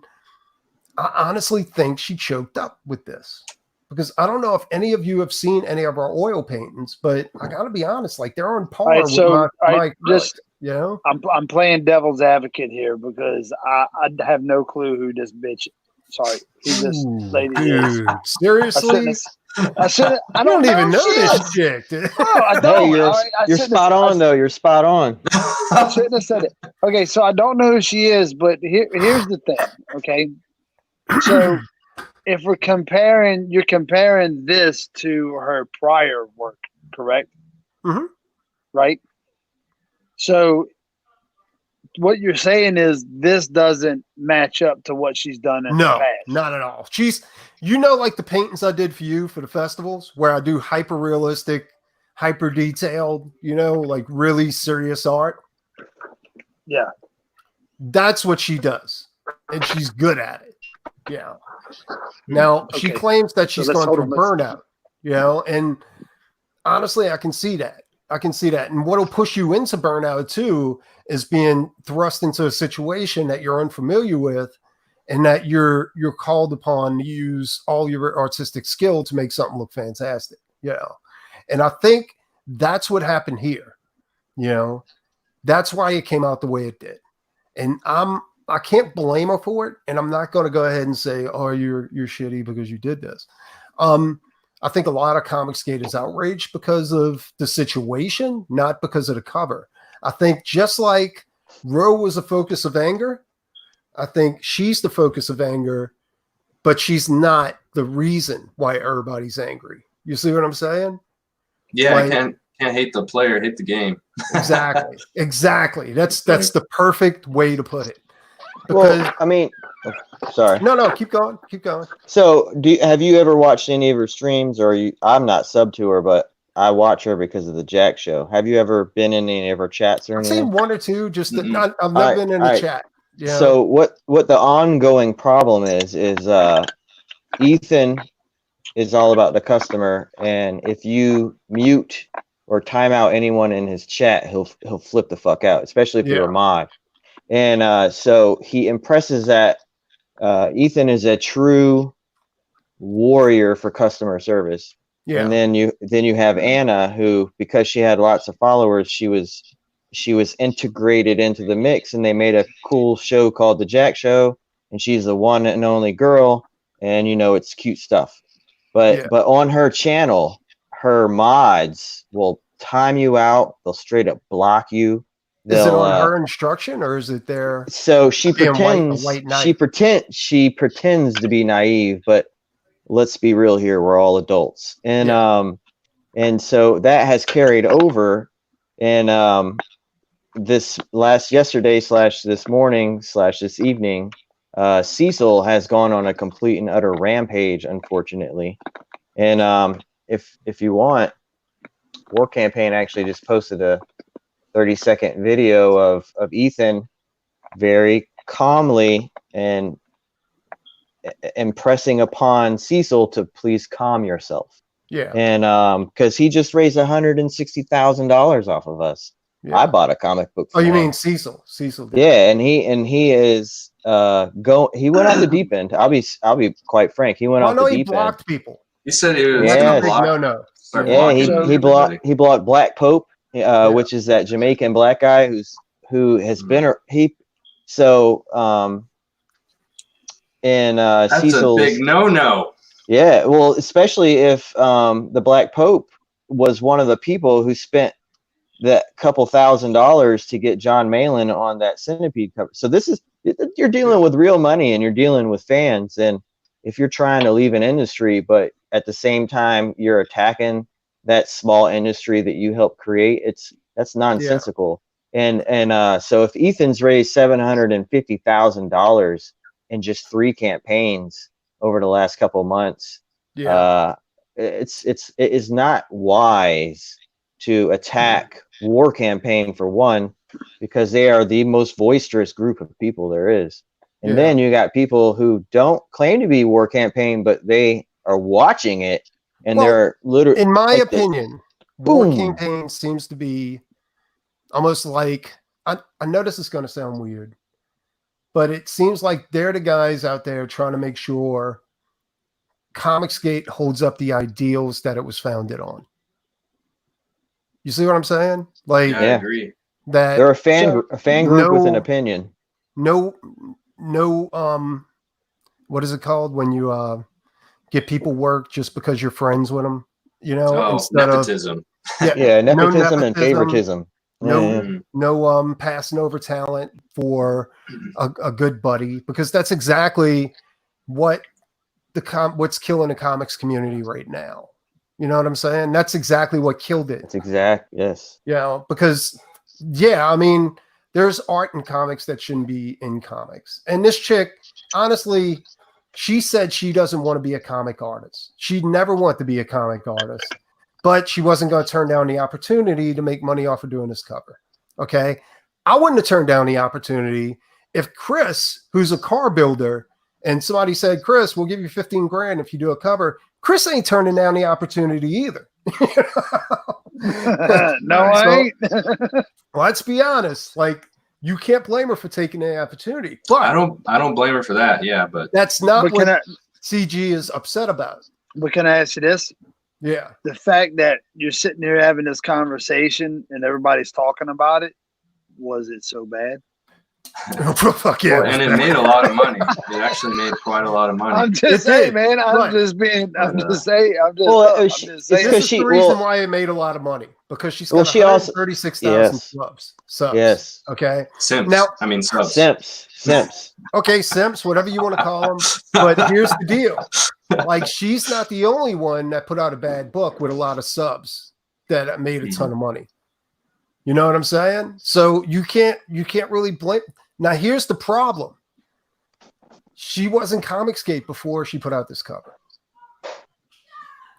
I honestly think she choked up with this, because I don't know if any of you have seen any of our oil paintings, but I got to be honest, like they're on par with my acrylic, you know? I'm playing devil's advocate here because I have no clue who this bitch. Sorry, who this lady is. Seriously? I don't even know this chick. Oh, I don't. Hey, you're spot on though. You're spot on. I shouldn't have said it. Okay, so I don't know who she is, but here's the thing. Okay, so if you're comparing this to her prior work, correct? Mm-hmm. Right. So what you're saying is this doesn't match up to what she's done in the past. Not at all. She's, you know, like the paintings I did for you for the festivals where I do hyper realistic, hyper detailed, you know, like really serious art. Yeah. That's what she does. And she's good at it. Yeah. Now she claims that she's going through burnout, you know, and honestly, I can see that. And what'll push you into burnout too is being thrust into a situation that you're unfamiliar with, and that you're called upon to use all your artistic skill to make something look fantastic. You know, and I think that's what happened here. You know, that's why it came out the way it did. And I can't blame her for it, and I'm not going to go ahead and say, "Oh, you're shitty because you did this." I think a lot of comic skaters outraged because of the situation, not because of the cover. I think just like Ro was a focus of anger, I think she's the focus of anger, but she's not the reason why everybody's angry. You see what I'm saying? Yeah, like, can't hate the player, hate the game. Exactly. That's the perfect way to put it. Because well, I mean, sorry. No, keep going. So, have you ever watched any of her streams, or I'm not sub to her, but I watch her because of the Jack Show. Have you ever been in any of her chats or anything? I've seen one or two, just I've never been in the chat. Yeah. So what the ongoing problem is Ethan is all about the customer, and if you mute or time out anyone in his chat, he'll flip the fuck out, especially if you're a mod. And so he impresses that Ethan is a true warrior for customer service. Yeah. And then you have Anna, who, because she had lots of followers, she was integrated into the mix, and they made a cool show called the Jack Show, and she's the one and only girl, and you know, it's cute stuff. But on her channel, her mods will time you out, they'll straight up block you. Is it on her instruction, or is it there? So she pretends she pretends to be naive, but let's be real here, we're all adults. And and so that has carried over, and this yesterday / this morning / this evening, Cecil has gone on a complete and utter rampage, unfortunately. And if you want, War Campaign actually just posted a 30-second video of Ethan very calmly and impressing upon Cecil to please calm yourself. Yeah. And because he just raised $160,000 off of us. Yeah. I bought a comic book. Oh, you mean Cecil? Cecil did. Yeah, and he is he went off the deep end. I'll be quite frank. He went off the deep end. He blocked people. He said he was no. Yeah, he blocked Black Pope, which is that Jamaican black guy who has been that's Cecil's a big no. Yeah, well, especially if the Black Pope was one of the people who spent that couple $1,000s to get John Malin on that Centipede cover. So you're dealing with real money, and you're dealing with fans. And if you're trying to leave an industry, but at the same time you're attacking that small industry that you helped create, that's nonsensical. Yeah. And so if Ethan's raised $750,000 in just 3 campaigns over the last couple of months, it is not wise to attack War Campaign, for one, because they are the most boisterous group of people there is. And then you got people who don't claim to be War Campaign, but they are watching it, and they're literally, in my opinion, War Boom. Campaign seems to be almost like, I know this is going to sound weird, but it seems like they're the guys out there trying to make sure Comicsgate holds up the ideals that it was founded on. You see what I'm saying? Like, Yeah, I agree. that They're a fan group with an opinion. no, what is it called when you get people work just because you're friends with them? You know, Oh, instead nepotism. of Yeah, nepotism no and favoritism. no passing over talent for a good buddy, because that's exactly what what's killing the comics community right now. You know what I'm saying? That's exactly what killed it. That's exact. Yes. You know, because yeah, I mean, there's art in comics that shouldn't be in comics. And this chick, honestly, she said she doesn't want to be a comic artist. She'd never want to be a comic artist, but she wasn't going to turn down the opportunity to make money off of doing this cover. Okay. I wouldn't have turned down the opportunity if Chris, who's a car builder, and somebody said, Chris, we'll give you 15 grand if you do a cover. Chris ain't turning down the opportunity either. No, I ain't. Let's be honest. Like, you can't blame her for taking the opportunity. But I don't blame her for that. Yeah, but that's not But what can CG is upset about. But can I ask you this? Yeah. The fact that you're sitting there having this conversation and everybody's talking about it, was it so bad? Fuck yeah. Well, and it made a lot of money. It actually made quite a lot of money. I'm just saying, man. I'm just saying. It's because the reason why it made a lot of money, because she's got 136,000 subs. Yes. Okay. Simps. Now, I mean, subs. Simps. Okay, simps, whatever you want to call them. But here's the deal: like, she's not the only one that put out a bad book with a lot of subs that made a ton of money. You know what I'm saying? So you can't really blame. Now, here's the problem. She wasn't Comicsgate before she put out this cover.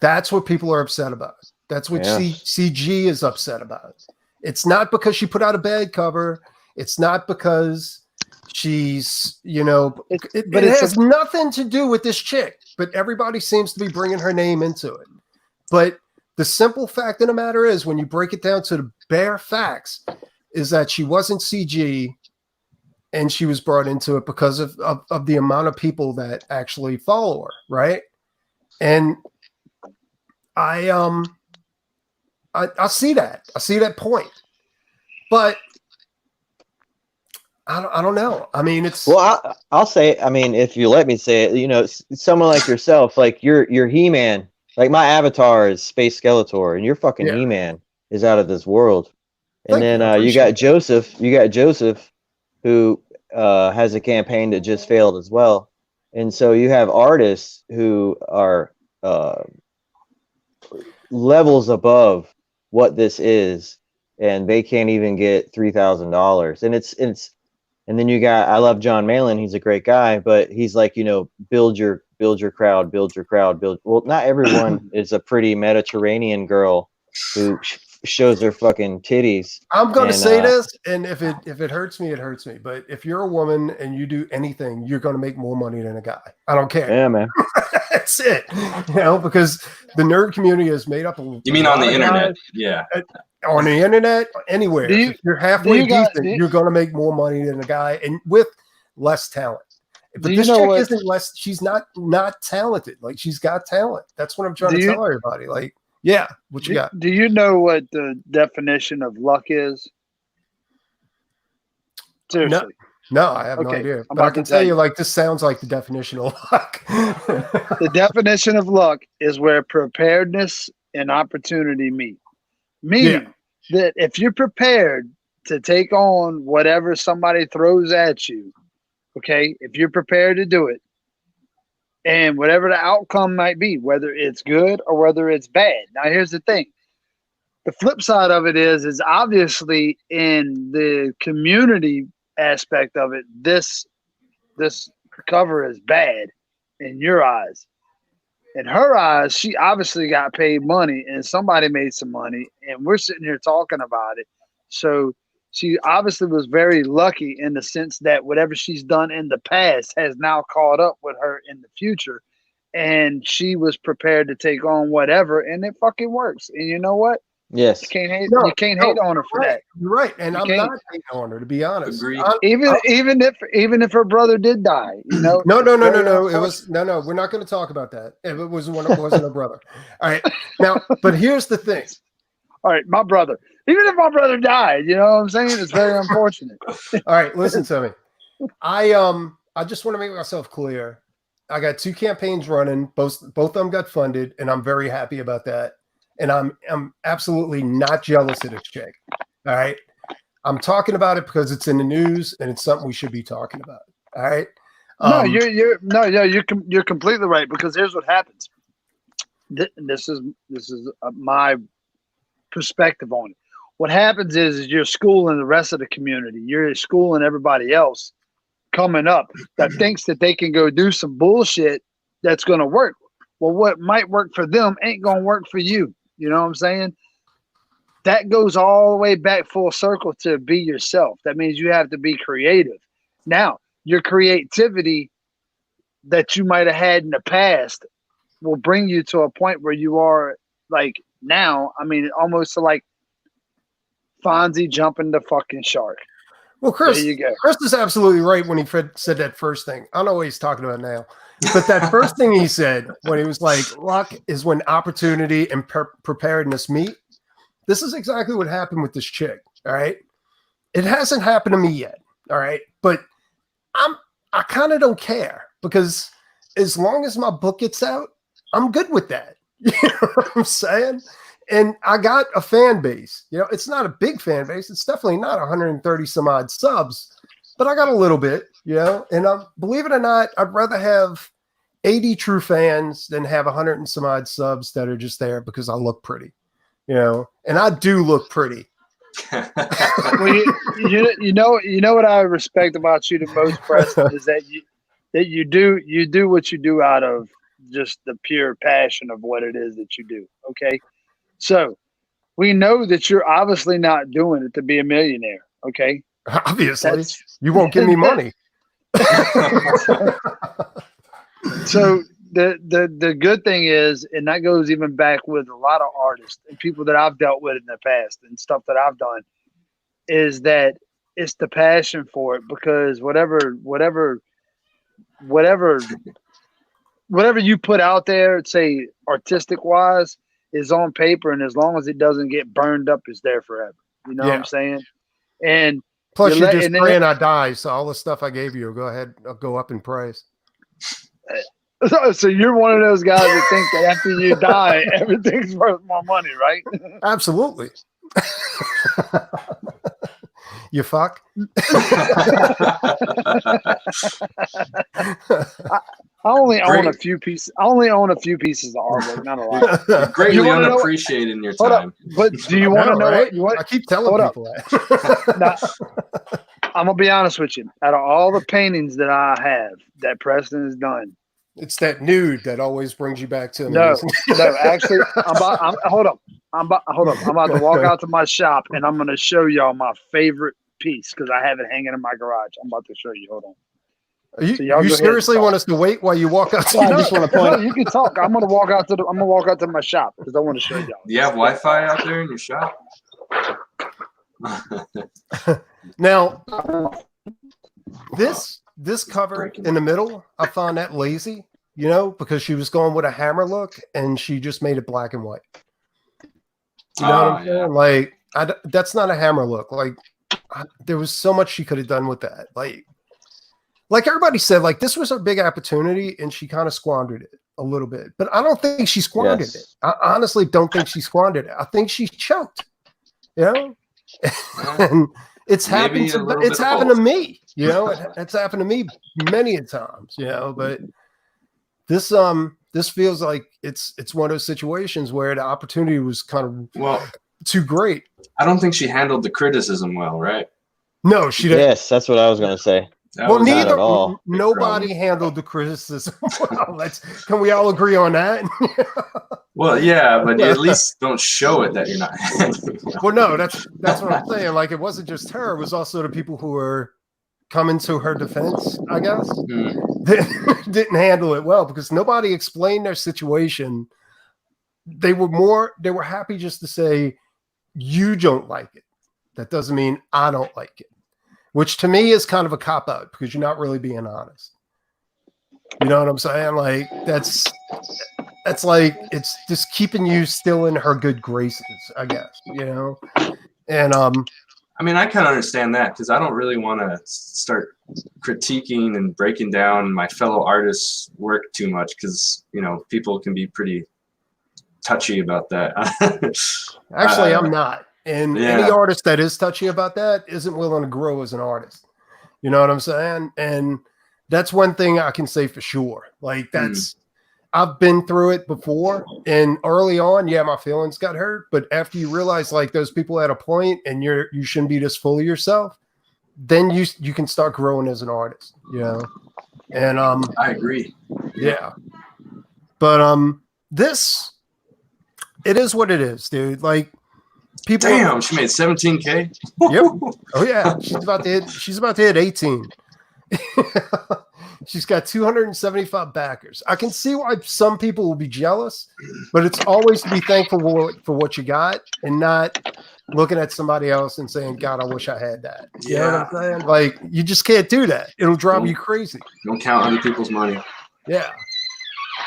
That's what people are upset about. That's what CG is upset about. It's not because she put out a bad cover. It's not because she's, you know, but it has nothing to do with this chick. But everybody seems to be bringing her name into it. But the simple fact of the matter is, when you break it down to the bare facts, is that she wasn't CG, and she was brought into it because of the amount of people that actually follow her, right? And I see that. I see that point. But I don't know. I mean, it's I'll say. I mean, if you let me say it, you know, someone like yourself, like you're He-Man. Like, my avatar is Space Skeletor, and your fucking He-Man is out of this world. And then you got Joseph. You got Joseph, who has a campaign that just failed as well. And so you have artists who are levels above what this is, and they can't even get $3,000. And it's and then you got, I love John Malin, he's a great guy, but he's like, you know, build your crowd. Well, not everyone is a pretty Mediterranean girl who shows their fucking titties. I'm going to say this, and if it hurts me, it hurts me. But if you're a woman and you do anything, you're going to make more money than a guy. I don't care. Yeah, man. That's it. You know, because the nerd community is made up of. You mean on the internet? Yeah. On the internet, anywhere. If you're halfway decent, you're going to make more money than a guy, and with less talent. But this chick isn't less. She's not talented. Like, she's got talent. That's what I'm trying to tell everybody. Like, yeah, what you got? Do you know what the definition of luck is? Seriously. No, I have no idea. But I can tell you, like, this sounds like the definition of luck. The definition of luck is where preparedness and opportunity meet. Meaning that if you're prepared to take on whatever somebody throws at you, okay, if you're prepared to do it, and whatever the outcome might be, whether it's good or whether it's bad. Now, here's the thing. The flip side of it is obviously in the community aspect of it, this cover is bad in your eyes. In her eyes, she obviously got paid money and somebody made some money, and we're sitting here talking about it. So she obviously was very lucky in the sense that whatever she's done in the past has now caught up with her in the future. And she was prepared to take on whatever, and it fucking works. And you know what? Yes. You can't hate. No, you can't hate on her for right. that. You're right, and You I'm can't. not hating on her, to be honest. Agreed. Even if her brother did die, you know. No. it's very It was no. We're not going to talk about that. If it wasn't a brother. All right. Now, but here's the thing. All right, my brother. Even if my brother died, you know what I'm saying? It's very unfortunate. All right, listen to me. I just want to make myself clear. I got 2 campaigns running. Both of them got funded, and I'm very happy about that. And I'm absolutely not jealous of this chick. All right. I'm talking about it because it's in the news and it's something we should be talking about. All right. No, you're completely right, because here's what happens. This is my perspective on it. What happens is you're schooling the rest of the community. You're schooling everybody else coming up that thinks that they can go do some bullshit that's going to work. Well, what might work for them ain't going to work for you. You know what I'm saying? That goes all the way back full circle to be yourself. That means you have to be creative. Now, your creativity that you might have had in the past will bring you to a point where you are like now. I mean, almost to like Fonzie jumping the fucking shark. Well, Chris, there you go. Chris is absolutely right when he said that first thing. I don't know what he's talking about now. But that first thing he said when he was like, luck is when opportunity and preparedness meet. This is exactly what happened with this chick. All right. It hasn't happened to me yet. All right. But I kind of don't care, because as long as my book gets out, I'm good with that. You know what I'm saying? And I got a fan base. You know, it's not a big fan base. It's definitely not 130 some odd subs, but I got a little bit, you know, and believe it or not, I'd rather have 80 true fans than have 100 and some odd subs that are just there because I look pretty, you know, and I do look pretty. Well, you know what I respect about you the most, Preston, is that you do what you do out of just the pure passion of what it is that you do. Okay. So we know that you're obviously not doing it to be a millionaire. Okay. Obviously, you won't give me money. So the good thing is, and that goes even back with a lot of artists and people that I've dealt with in the past and stuff that I've done, is that it's the passion for it, because whatever you put out there, say artistic wise, is on paper, and as long as it doesn't get burned up, it's there forever. You know what I'm saying? And plus, you're just praying I die, so all the stuff I gave you will go ahead, I'll go up in price. So you're one of those guys that think that after you die, everything's worth more money, right? Absolutely. You fuck. I only own a few pieces. I only own a few pieces of artwork, not a lot. Greatly unappreciated in your time. But do you want to know right? what you want? I keep telling people that. Now, I'm gonna be honest with you. Out of all the paintings that I have that Preston has done, it's that nude that always brings you back to me. No, actually, hold up. I'm about to walk out to my shop, and I'm going to show y'all my favorite piece, because I have it hanging in my garage. I'm about to show you. Hold on. You seriously want us to wait while you walk out? I just want to point. No, you can talk. I'm going to walk out to my shop because I want to show y'all. Do you have Wi-Fi out there in your shop? Now, this cover in the middle, I found that lazy, you know, because she was going with a hammer look and she just made it black and white. You know what I'm saying? Like, that's not a hammer look. Like, there was so much she could have done with that. Like everybody said, like, this was her big opportunity and she kind of squandered it a little bit. But I don't think she squandered it. I honestly don't think she squandered it. I think she choked. You know? And it's happened to me. You know, it's happened to me many a times, you know, but this feels like it's one of those situations where the opportunity was kind of too great. I don't think she handled the criticism well, right? No, she didn't. Yes, that's what I was going to say. Neither. Nobody handled the criticism well. Can we all agree on that? Well, yeah, but at least don't show it that you're not handling it well. Well, no, that's what I'm saying. Like, it wasn't just her; it was also the people who were coming to her defense, I guess. Didn't handle it well because nobody explained their situation. They were happy just to say, you don't like it, that doesn't mean I don't like it, which to me is kind of a cop out because you're not really being honest. You know what I'm saying? Like that's like it's just keeping you still in her good graces, I guess, you know? And I mean, I kind of understand that because I don't really want to start critiquing and breaking down my fellow artists' work too much because, you know, people can be pretty touchy about that. actually, I'm not. And yeah. any artist that is touchy about that isn't willing to grow as an artist. You know what I'm saying? And that's one thing I can say for sure. Like that's, I've been through it before, and early on, yeah, my feelings got hurt. But after you realize like those people at a point and you shouldn't be this full of yourself, then you can start growing as an artist, you know? And I agree. yeah. But this, it is what it is, dude. Like people. Damn, she made 17K. Yep. Oh yeah, she's about to hit 18. She's got 275 backers. I can see why some people will be jealous, but it's always to be thankful for what you got and not looking at somebody else and saying, God, I wish I had that. You know what I'm saying? Like, you just can't do that. It'll drive you crazy. Don't count other people's money. Yeah.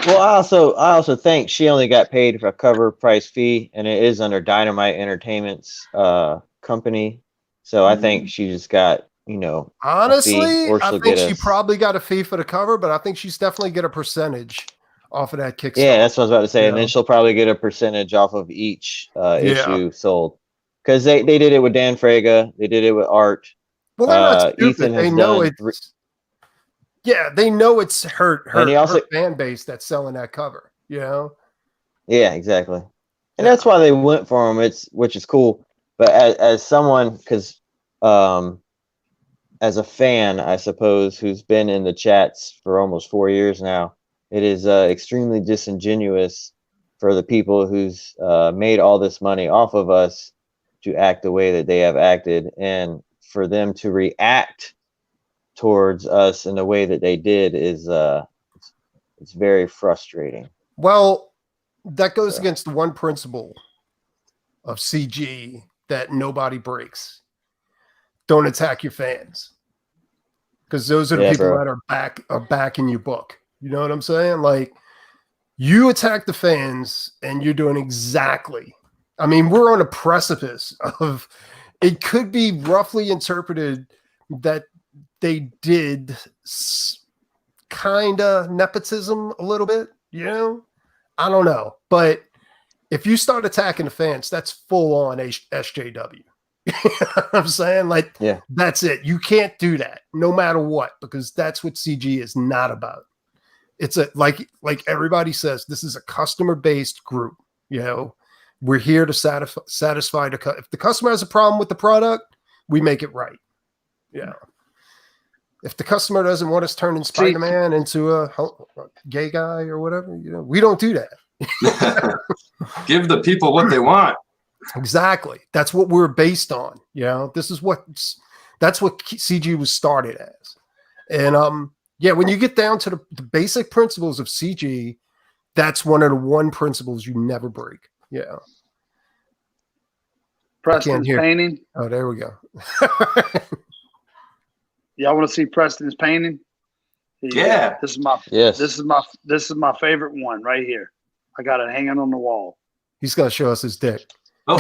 Well, I also think she only got paid for a cover price fee, and it is under Dynamite Entertainment's company. So I think she just got, you know, honestly, I think she probably got a fee for the cover, but I think she's definitely get a percentage off of that Kickstarter. Yeah, that's what I was about to say. You and know? then she'll probably get a percentage off of each issue sold. Because they did it with Dan Frega. They did it with Art. Well, they're not stupid. Ethan They know it's they know it's her fan base that's selling that cover, you know? Yeah, exactly. And that's why they went for him, which is cool. But as someone, because as a fan, I suppose, who's been in the chats for almost 4 years now, it is extremely disingenuous for the people who's made all this money off of us to act the way that they have acted, and for them to react towards us in the way that they did is it's very frustrating. Well, that goes against the one principle of CG that nobody breaks. Don't attack your fans, because those are the people that are backing your book. You know what I'm saying? Like, you attack the fans and you're doing exactly. I mean, we're on a precipice of, it could be roughly interpreted that they did kind of nepotism a little bit, you know? I don't know. But if you start attacking the fans, that's full on SJW. You know what I'm saying? Like, that's it. You can't do that no matter what, because that's what CG is not about. It's a, like everybody says, this is a customer-based group. You know, we're here to satisfy if the customer has a problem with the product, we make it right. Yeah. If the customer doesn't want us turning Spider-Man into a gay guy or whatever, you know, we don't do that. Give the people what they want. Exactly. That's what we're based on. You know, that's what CG was started as. And yeah, when you get down to the basic principles of CG, that's one of the principles you never break. Yeah. Preston's painting. Oh, there we go. Y'all want to see Preston's painting? Yeah. This is my favorite one right here. I got it hanging on the wall. He's gonna show us his dick. Oh.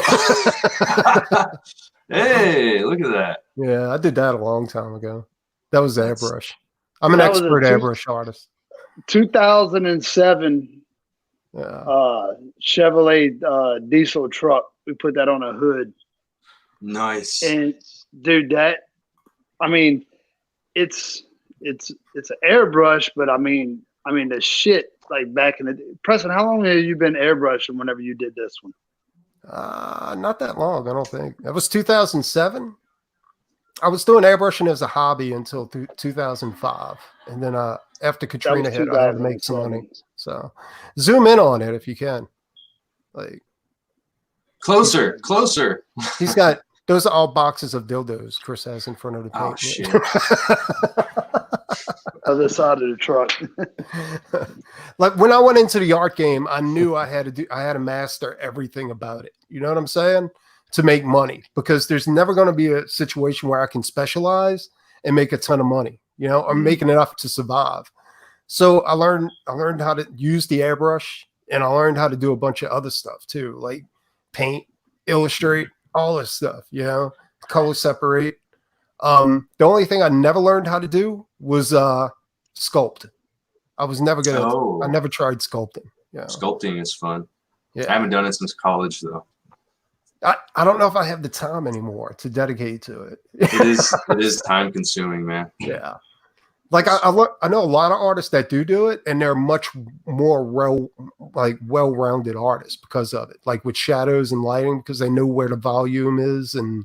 Hey, look at that. Yeah, I did that a long time ago. That was airbrush. I'm an expert airbrush artist. 2007 Chevrolet diesel truck. We put that on a hood. Nice. And dude, I mean, it's an airbrush, but I mean the shit like back in the day. Preston, how long have you been airbrushing whenever you did this one? Not that long, I don't think. That was 2007. I was doing airbrushing as a hobby until 2005, and then after Katrina hit, I had to make some money. So, zoom in on it if you can. Like, closer. He's got those are all boxes of dildos Chris has in front of the paint. Oh shit! Other side of the truck. Like when I went into the art game, I knew I had to master everything about it. You know what I'm saying? to make money, because there's never going to be a situation where I can specialize and make a ton of money. You know, I'm making enough to survive. So I learned how to use the airbrush, and I learned how to do a bunch of other stuff too, like paint, illustrate, all this stuff, you know, color separate. The only thing I never learned how to do was sculpt. I was never good at I never tried sculpting. Yeah. Sculpting is fun. Yeah. I haven't done it since college though. I don't know if I have the time anymore to dedicate to it. It is time consuming, man. Yeah. Like I know a lot of artists that do it, and they're much more well-rounded artists because of it. Like with shadows and lighting, because they know where the volume is and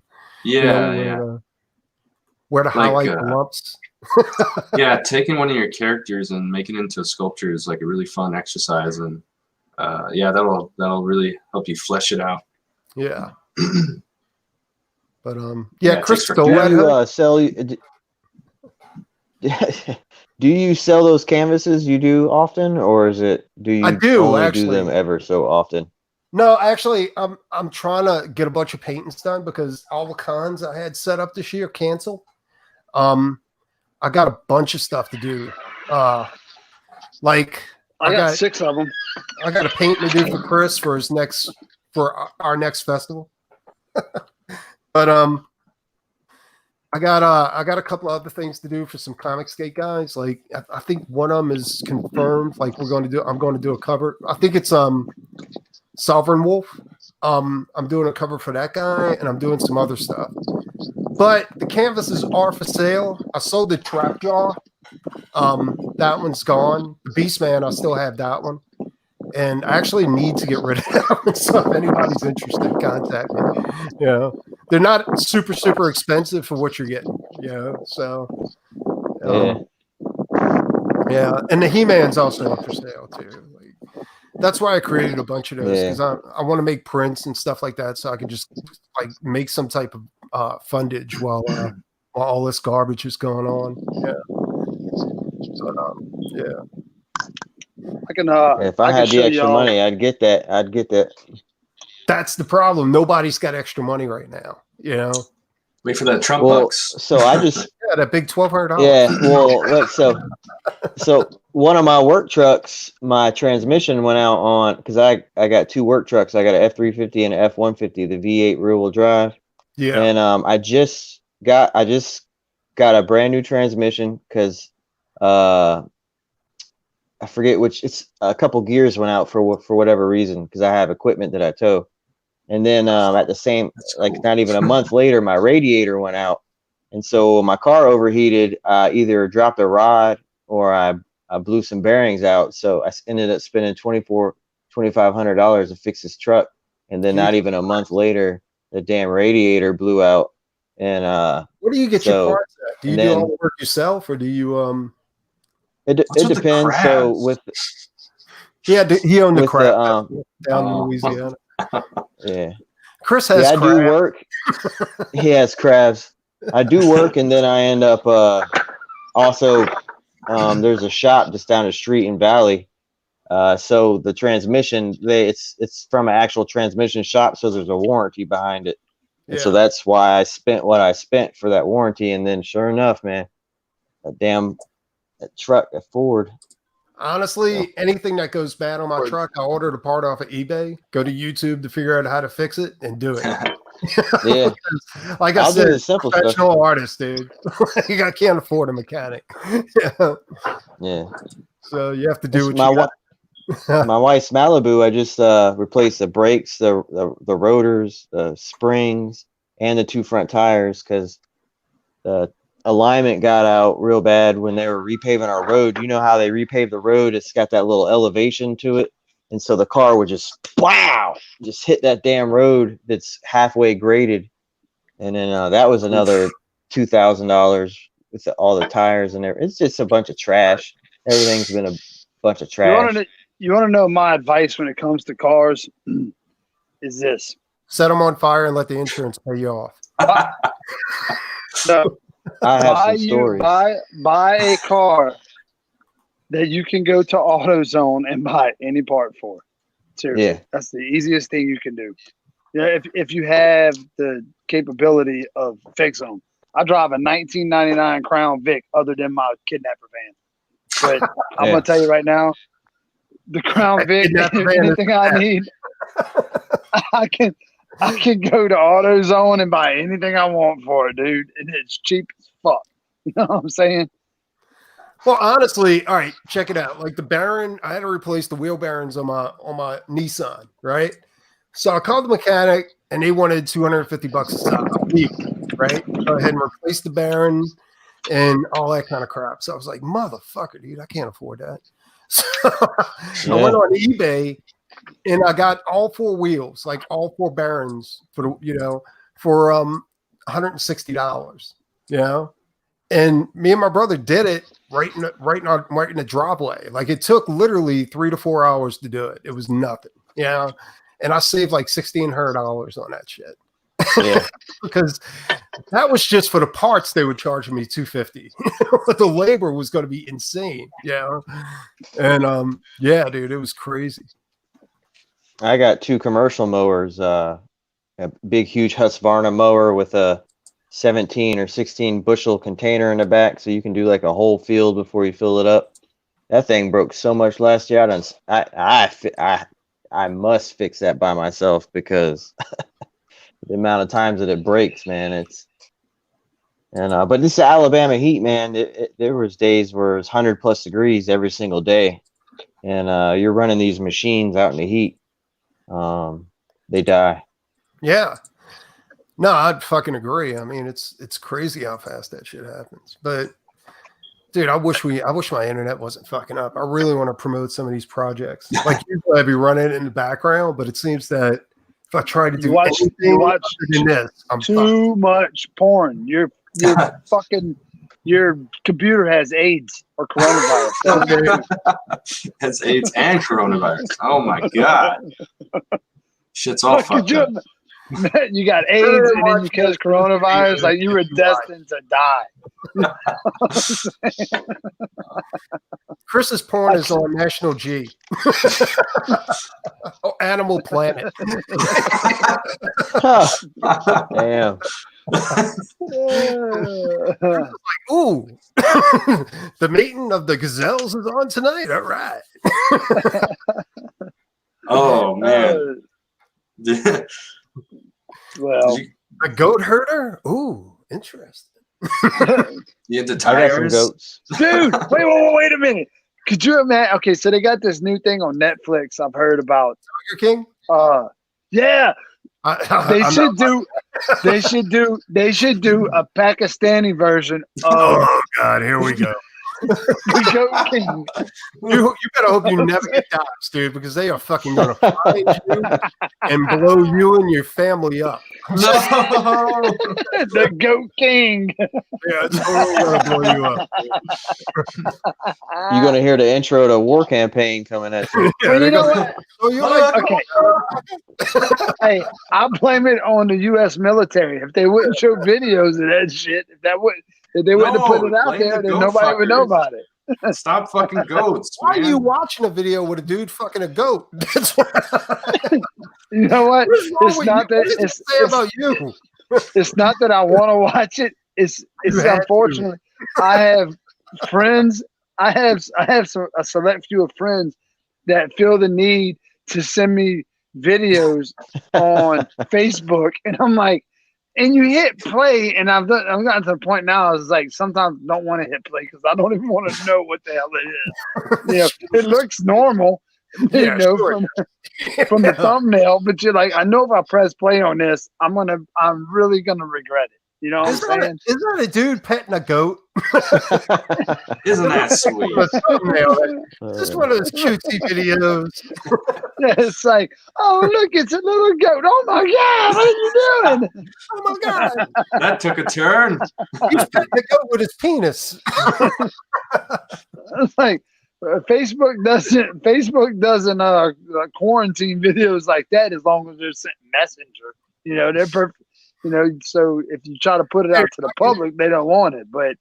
where to highlight the lumps. Yeah, taking one of your characters and making it into a sculpture is like a really fun exercise, and that'll really help you flesh it out. Yeah. But Chris, do you sell? Do you sell those canvases you do often, or is it I only do them ever so often? No, actually, I'm trying to get a bunch of paintings done because all the cons I had set up this year canceled. I got a bunch of stuff to do. Like I got 6 of them. I got a painting to do for Chris for our next festival. But I got a couple of other things to do for some Comic Skate guys. Like I think one of them is confirmed. Like I'm going to do a cover. I think it's Sovereign Wolf. I'm doing a cover for that guy, and I'm doing some other stuff. But the canvases are for sale. I sold the Trap Jaw. That one's gone. The Beastman, I still have that one. And I actually need to get rid of that one. So if anybody's interested, contact me. You know, they're not super, super expensive for what you're getting. You know, so yeah. And the He-Man's also up for sale too. Like, that's why I created a bunch of those, because I want to make prints and stuff like that, so I can just like make some type of fundage while all this garbage is going on. Yeah. I can. If I had the extra money, I'd get that. That's the problem. Nobody's got extra money right now. You know. Wait for that Trump bucks. So I just that big $1,200. Yeah. Well, so one of my work trucks, my transmission went out on, because I got 2 work trucks. I got an F350 and an F150, the V8 rear wheel drive. Yeah. And I just got a brand new transmission because I forget which, it's a couple gears went out for whatever reason, because I have equipment that I tow. And then at the same, not even a month later, my radiator went out. And so my car overheated. I either dropped a rod or I blew some bearings out. So I ended up spending $2,500 to fix this truck. And then not even a month later, the damn radiator blew out. And where do you get your parts at? Do you do all the work yourself, or do you It depends. So with he owned the crab down in Louisiana. Yeah, Chris has. I do work. He has crabs. I do work, and then I end up also. There's a shop just down the street in Valley. So the transmission, it's from an actual transmission shop, so there's a warranty behind it. And so that's why I spent what I spent for that warranty. And then sure enough, man, that truck, that Ford. Honestly, anything that goes bad on my truck, I ordered a part off of eBay, go to YouTube to figure out how to fix it, and do it. Yeah. Like I said, professional artist, dude. I can't afford a mechanic. Yeah. So you have to do what you got. My wife's Malibu, I just replaced the brakes, the rotors, the springs, and the 2 front tires, because the alignment got out real bad when they were repaving our road. You know how they repave the road? It's got that little elevation to it. And so the car would just hit that damn road that's halfway graded. And then that was another $2,000 with all the tires in there. It's just a bunch of trash. Everything's been a bunch of trash. You want to know my advice when it comes to cars? Is this: set them on fire and let the insurance pay you off. No. I have some stories. Buy a car that you can go to AutoZone and buy any part for. Seriously, that's the easiest thing you can do. Yeah, if you have the capability of fixing them. I drive a 1999 Crown Vic other than my kidnapper van. But I'm going to tell you right now, the Crown Vic, if anything I need, I can go to AutoZone and buy anything I want for it, dude. And it's cheap as fuck. You know what I'm saying? Well, honestly, all right, check it out. Like the Baron, I had to replace the wheel bearings on my Nissan, right? So I called the mechanic and they wanted $250 a week, right? Go ahead and replace the Baron and all that kind of crap. So I was like, motherfucker, dude, I can't afford that. So I went on eBay and I got all 4 wheels, like all 4 Barons for $160, you know? And me and my brother did it right in the driveway. Like it took literally 3 to 4 hours to do it. It was nothing, you know? And I saved like $1,600 on that shit. Yeah. Because that was just for the parts. They were charging me $250. But the labor was going to be insane, you know? And yeah, dude, it was crazy. I got 2 commercial mowers, a big, huge Husqvarna mower with a 17 or 16 bushel container in the back, so you can do like a whole field before you fill it up. That thing broke so much last year. I must fix that by myself because the amount of times that it breaks, man. But this Alabama heat, man. There was days where it was 100+ degrees every single day, and you're running these machines out in the heat. They die. Yeah. No, I'd fucking agree. I mean, it's crazy how fast that shit happens. But dude, I wish my internet wasn't fucking up. I really want to promote some of these projects. Like usually I'd be running it in the background, but it seems that if I try to do anything other than this, I'm too much porn. Your computer has AIDS or coronavirus. Has AIDS and coronavirus. Oh my god. Shit's all fucked up. You got AIDS and then you catch coronavirus, like you were destined to die. Chris's porn is on National G. Oh, Animal Planet. Damn. Like, ooh, the mating of the gazelles is on tonight. All right. Oh man. Well, a goat herder? Ooh, interesting. You into I got some tires? goats. Dude, wait a minute. Could you imagine? Okay, so they got this new thing on Netflix I've heard about. Tiger King? Yeah. They should do a Pakistani version of Oh god, here we go. the Goat King. You better hope you never get doxxed, dude, because they are fucking gonna find you and blow you and your family up. No. The Goat King. Yeah, it's totally gonna blow you up. You're gonna hear the intro to War Campaign coming at you. Yeah, Well, you know what? So you're like, Okay. Hey, I blame it on the U.S. military. If they wouldn't show videos of that shit, if they wouldn't have put it out blame there, the then goat nobody would know fuckers. about it. Stop fucking goats. why are man. you watching a video with a dude fucking a goat? That's what. You know what? What is wrong It's with not you? that What does it say about you? it's not that I want to watch it. It's had unfortunately I have friends. I have a select few of friends that feel the need to send me videos on Facebook, and I'm like, and you hit play, and I've gotten to the point now. It's like sometimes I don't want to hit play because I don't even want to know what the hell it is. You know, it looks normal, Yeah, you know, sure. from the thumbnail, but you're like, I know if I press play on this, I'm really gonna regret it. You know what I'm saying? Is that a dude petting a goat? Isn't that sweet? Just one of those cutesy videos. Yeah, it's like, oh look, it's a little goat. Oh my god, what are you doing? Oh my god! That took a turn. He's petting the goat with his penis. It's like Facebook doesn't quarantine videos like that as long as they're sent Messenger. You know, they're perfect. You know, so if you try to put it out to the public, they don't want it. But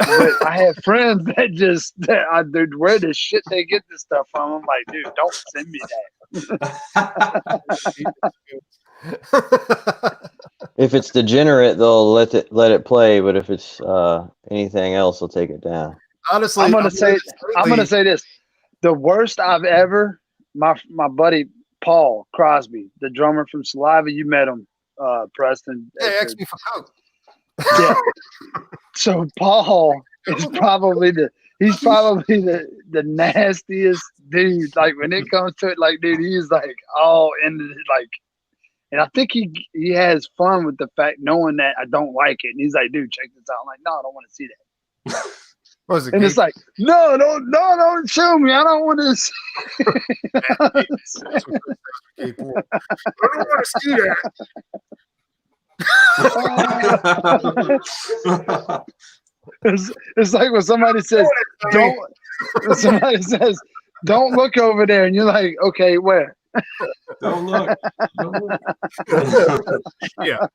I have friends dude, where the shit they get this stuff from? I'm like, dude, don't send me that. If it's degenerate, they'll let it play, but if it's anything else, they'll take it down. Honestly, I'm gonna say this: the worst I've ever. My buddy Paul Crosby, the drummer from Saliva, you met him, Preston. Yeah, ask me for coke. Yeah. So Paul is probably the nastiest dude. Like when it comes to it, like dude, he's like all into it, like. And I think he has fun with the fact knowing that I don't like it. And he's like, dude, check this out. I'm like, no, I don't want to see that. What was it? And it's like, no, don't show me. I don't want to see I don't want to see that. It's like when somebody says, don't look over there. And you're like, okay, where? Don't look. Yeah.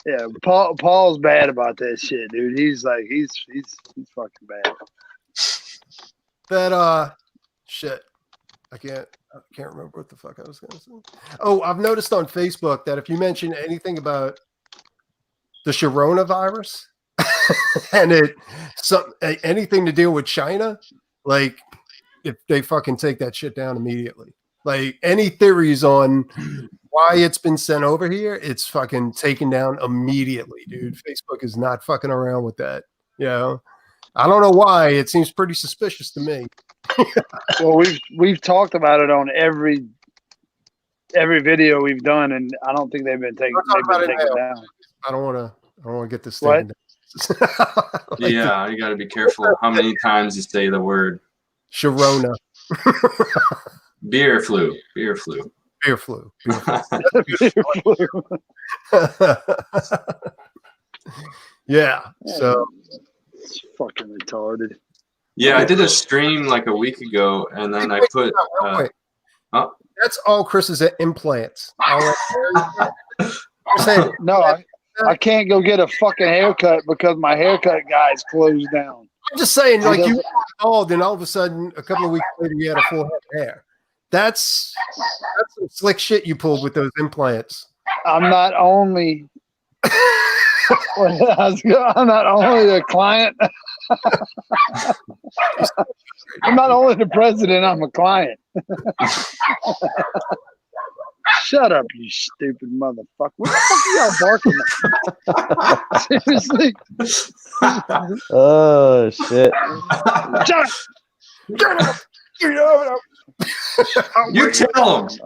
Yeah, Paul's bad about that shit, dude. He's like he's fucking bad. That shit. I can't remember what the fuck I was gonna say. Oh, I've noticed on Facebook that if you mention anything about the coronavirus and anything to deal with China, like if they fucking take that shit down immediately. Like any theories on why it's been sent over here, it's fucking taken down immediately, dude. Facebook is not fucking around with that. You know? I don't know why. It seems pretty suspicious to me. Well, we've talked about it on every video we've done, and I don't think they've been taken down. I don't want to get this taken down. Yeah, you got to be careful how many times you say the word Sharona. Beer flu. Yeah. So it's fucking retarded. Yeah, I did a stream like a week ago, and then I put. That's all Chris's implants. No, I can't go get a fucking haircut because my haircut guy's closed down. I'm just saying, like you were bald, and all of a sudden, a couple of weeks later, you had a full head of hair. That's some slick shit you pulled with those implants. I'm not only a client. I'm not only the president. I'm a client. Shut up, you stupid motherfucker! What the fuck are y'all barking at? Seriously? Oh shit! Shut up! You tell them.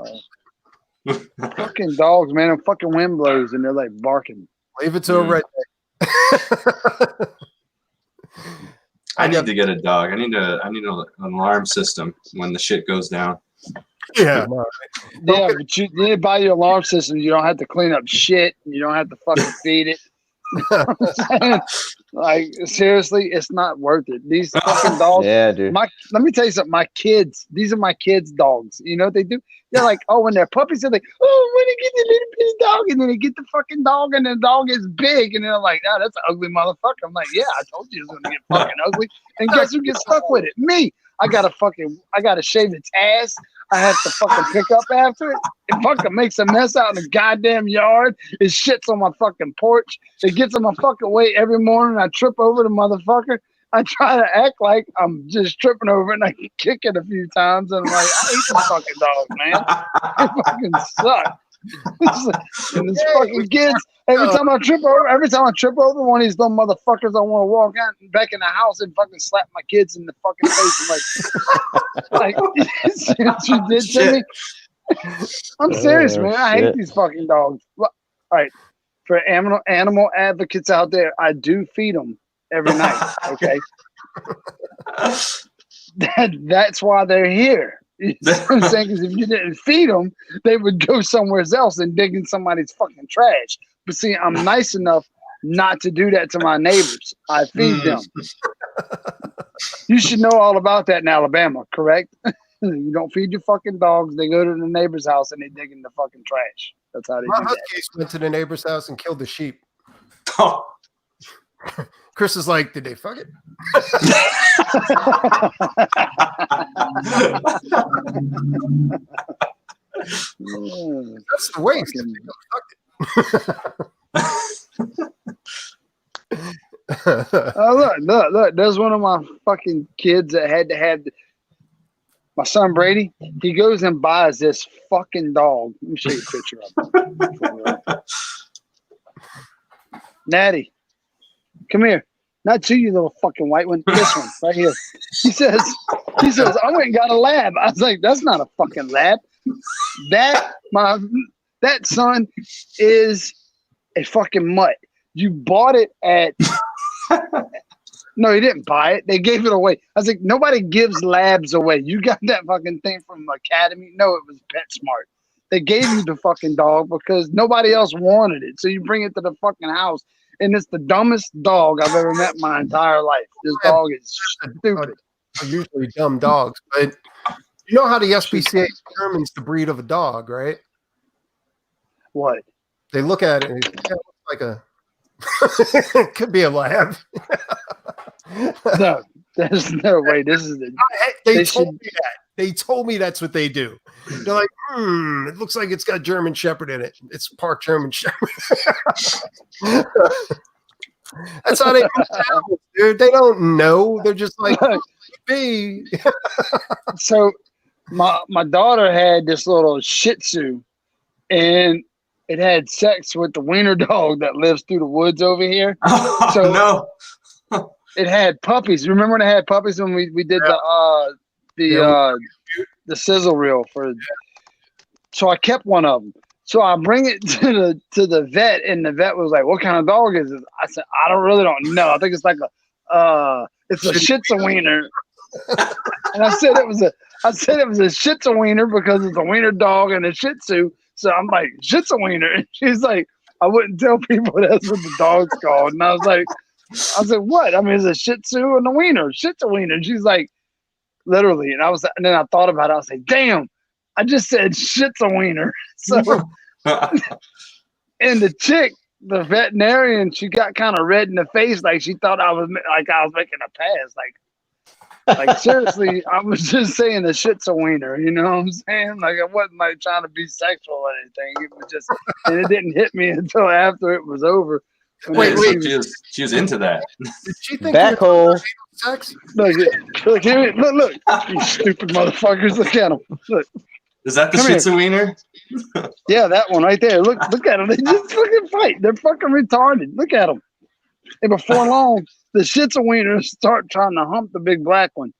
Fucking dogs, man. And fucking wind blows, and they're like barking. Leave it to a redneck. I need to get a dog. I need an alarm system when the shit goes down. Yeah. Yeah, but you need to buy your alarm system. You don't have to clean up shit. You don't have to fucking feed it. Like seriously, it's not worth it. These fucking dogs. Yeah, dude. Let me tell you something. My kids, these are my kids' dogs. You know what they do? They're like, oh, when they're puppies, they're like, oh, when they get the little bitty dog, and then they get the fucking dog, and the dog is big, and they're like, oh, that's an ugly motherfucker. I'm like, yeah, I told you it's gonna get fucking ugly. And guess who gets stuck with it? Me. I gotta shave its ass. I have to fucking pick up after it. It fucking makes a mess out in the goddamn yard. It shits on my fucking porch. It gets in my fucking way every morning. I trip over the motherfucker. I try to act like I'm just tripping over it, and I kick it a few times. And I'm like, I hate this fucking dog, man. It fucking sucks. And this fucking kids. Every time I trip over one of these little motherfuckers, I want to walk out and back in the house and fucking slap my kids in the fucking face. I'm like since you did to me. I'm serious, man. I hate these fucking dogs. All right, for animal advocates out there, I do feed them every night. Okay, that's why they're here. You know what I'm saying? Because if you didn't feed them, they would go somewhere else and dig in somebody's fucking trash. But see, I'm nice enough not to do that to my neighbors. I feed them. You should know all about that in Alabama, correct? You don't feed your fucking dogs. They go to the neighbor's house and they dig in the fucking trash. That's how they do that. My case went to the neighbor's house and killed the sheep. Oh. Chris is like, did they fuck it? That's the waste. Oh, look. There's one of my fucking kids that had to have my son Brady. He goes and buys this fucking dog. Let me show you a picture of it. Natty, come here. Not you little fucking white one. This one right here. He says, I went and got a lab. I was like, that's not a fucking lab. That son is a fucking mutt. You bought it at. No, he didn't buy it. They gave it away. I was like, nobody gives labs away. You got that fucking thing from Academy? No, it was PetSmart. They gave you the fucking dog because nobody else wanted it. So you bring it to the fucking house, and it's the dumbest dog I've ever met in my entire life. This dog is stupid. Usually dumb dogs, but you know how the SPCA determines the breed of a dog, right? What? They look at it and it looks like a it could be a lab. No, there's no way. This is they told me that. They told me that's what they do. They're like, it looks like it's got German Shepherd in it. It's part German Shepherd. That's how they do, dude. They don't know. They're just like, be. So my daughter had this little Shih Tzu, and it had sex with the wiener dog that lives through the woods over here. Oh, so no. It had puppies. Remember when it had puppies when we did the sizzle reel for? So I kept one of them. So I bring it to the vet, and the vet was like, "What kind of dog is it?" I said, "I don't know. I think it's like it's a Shih Tzu wiener." And I said it was a Shih Tzu wiener because it's a wiener dog and a Shih Tzu. So I'm like, Shih Tzu wiener. And she's like, I wouldn't tell people that's what the dog's called. And I said, what? I mean, it's a Shih Tzu and a wiener, Shih Tzu wiener. And she's like, literally. And then I thought about it. I was like, damn, I just said Shih Tzu wiener. So, and the chick, the veterinarian, she got kind of red in the face, like she thought I was making a pass, like seriously, I was just saying a Shih Tzu wiener, you know what I'm saying? Like I wasn't like trying to be sexual or anything. It was just, and it didn't hit me until after it was over. Wait, she was into that. Did she think back hole? Sex? Look, you stupid motherfuckers! Look at them. Look. Is that the Shih Tzu wiener? Yeah, that one right there. Look at them. They just fucking fight. They're fucking retarded. Look at them. And before long, the Shih Tzu wieners start trying to hump the big black one.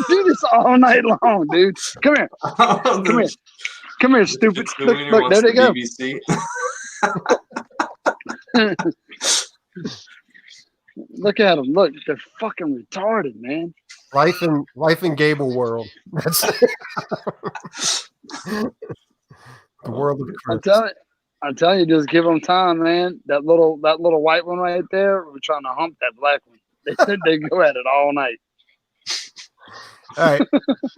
Do this all night long, dude. Come here. Come here, stupid. Look, there they go. BBC. Look at them. Look, they're fucking retarded, man. Life in Gable world. That's the world of truth. I'm telling you, just give them time, man. That little white one right there, we're trying to hump that black one. They go at it all night. All right,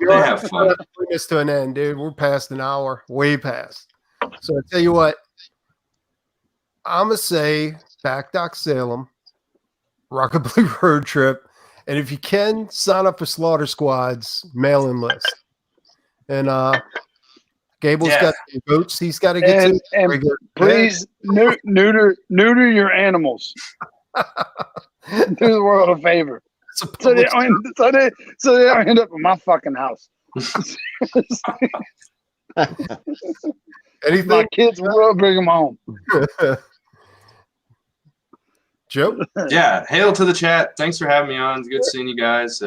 they have fun. Bring this to an end, dude. We're past an hour, way past. So I tell you what, I'm gonna say back Doc Salem, Rockabilly Road Trip, and if you can, sign up for Slaughter Squad's mailing list. And Gable's got some votes he's got to get to. And please neuter your animals. Do the world a favor. So they don't end up in my fucking house. Anything? My kids will bring them home. Joe? Yeah, hail to the chat. Thanks for having me on. It's good seeing you guys.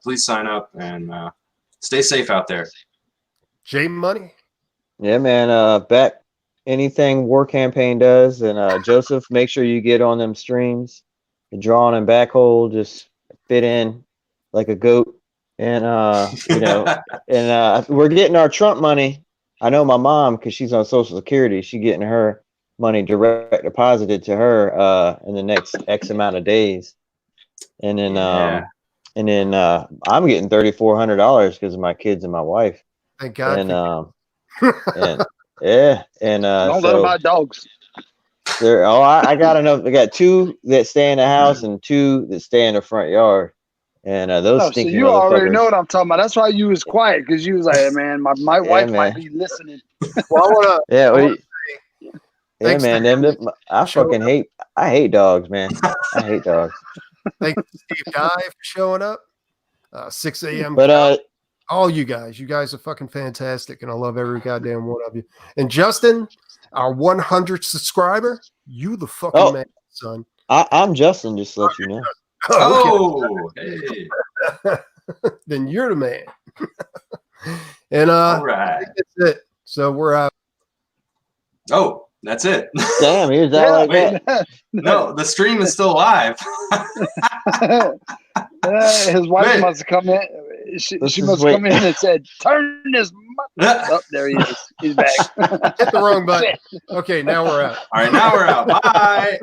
Please sign up and stay safe out there. J Money? Yeah, man. Back anything War Campaign does. And Joseph, make sure you get on them streams. The drawing and back hole, just fit in like a goat. And, we're getting our Trump money. I know my mom, because she's on Social Security, she's getting her money direct deposited to her in the next X amount of days. And then I'm getting $3,400 because of my kids and my wife. Thank God. And don't let them buy dogs. I got enough. I got 2 that stay in the house and 2 that stay in the front yard. And those Oh, so stinky you already motherfuckers. know what I'm talking about. That's why you was quiet, because you was like, hey, man, my wife man. might be listening. Well, I want to. Yeah, yeah, Thanks man. I fucking hate. I hate dogs, man. I hate dogs. Thanks to Steve Guy for showing up. 6 a.m. But all you guys are fucking fantastic, and I love every goddamn one of you. And Justin, our 100th subscriber, you the fucking man, son. I'm Justin, just to let you know. Oh, hey. Then you're the man. And All right. I think that's it. So we're out. Oh, that's it. Damn, here's that like that. No, the stream is still live. His wife Wait. must have come in. She must have come in and said, "Turn this." Oh, there he is. He's back. Hit the wrong button. Okay, now we're out. All right, now we're out. Bye.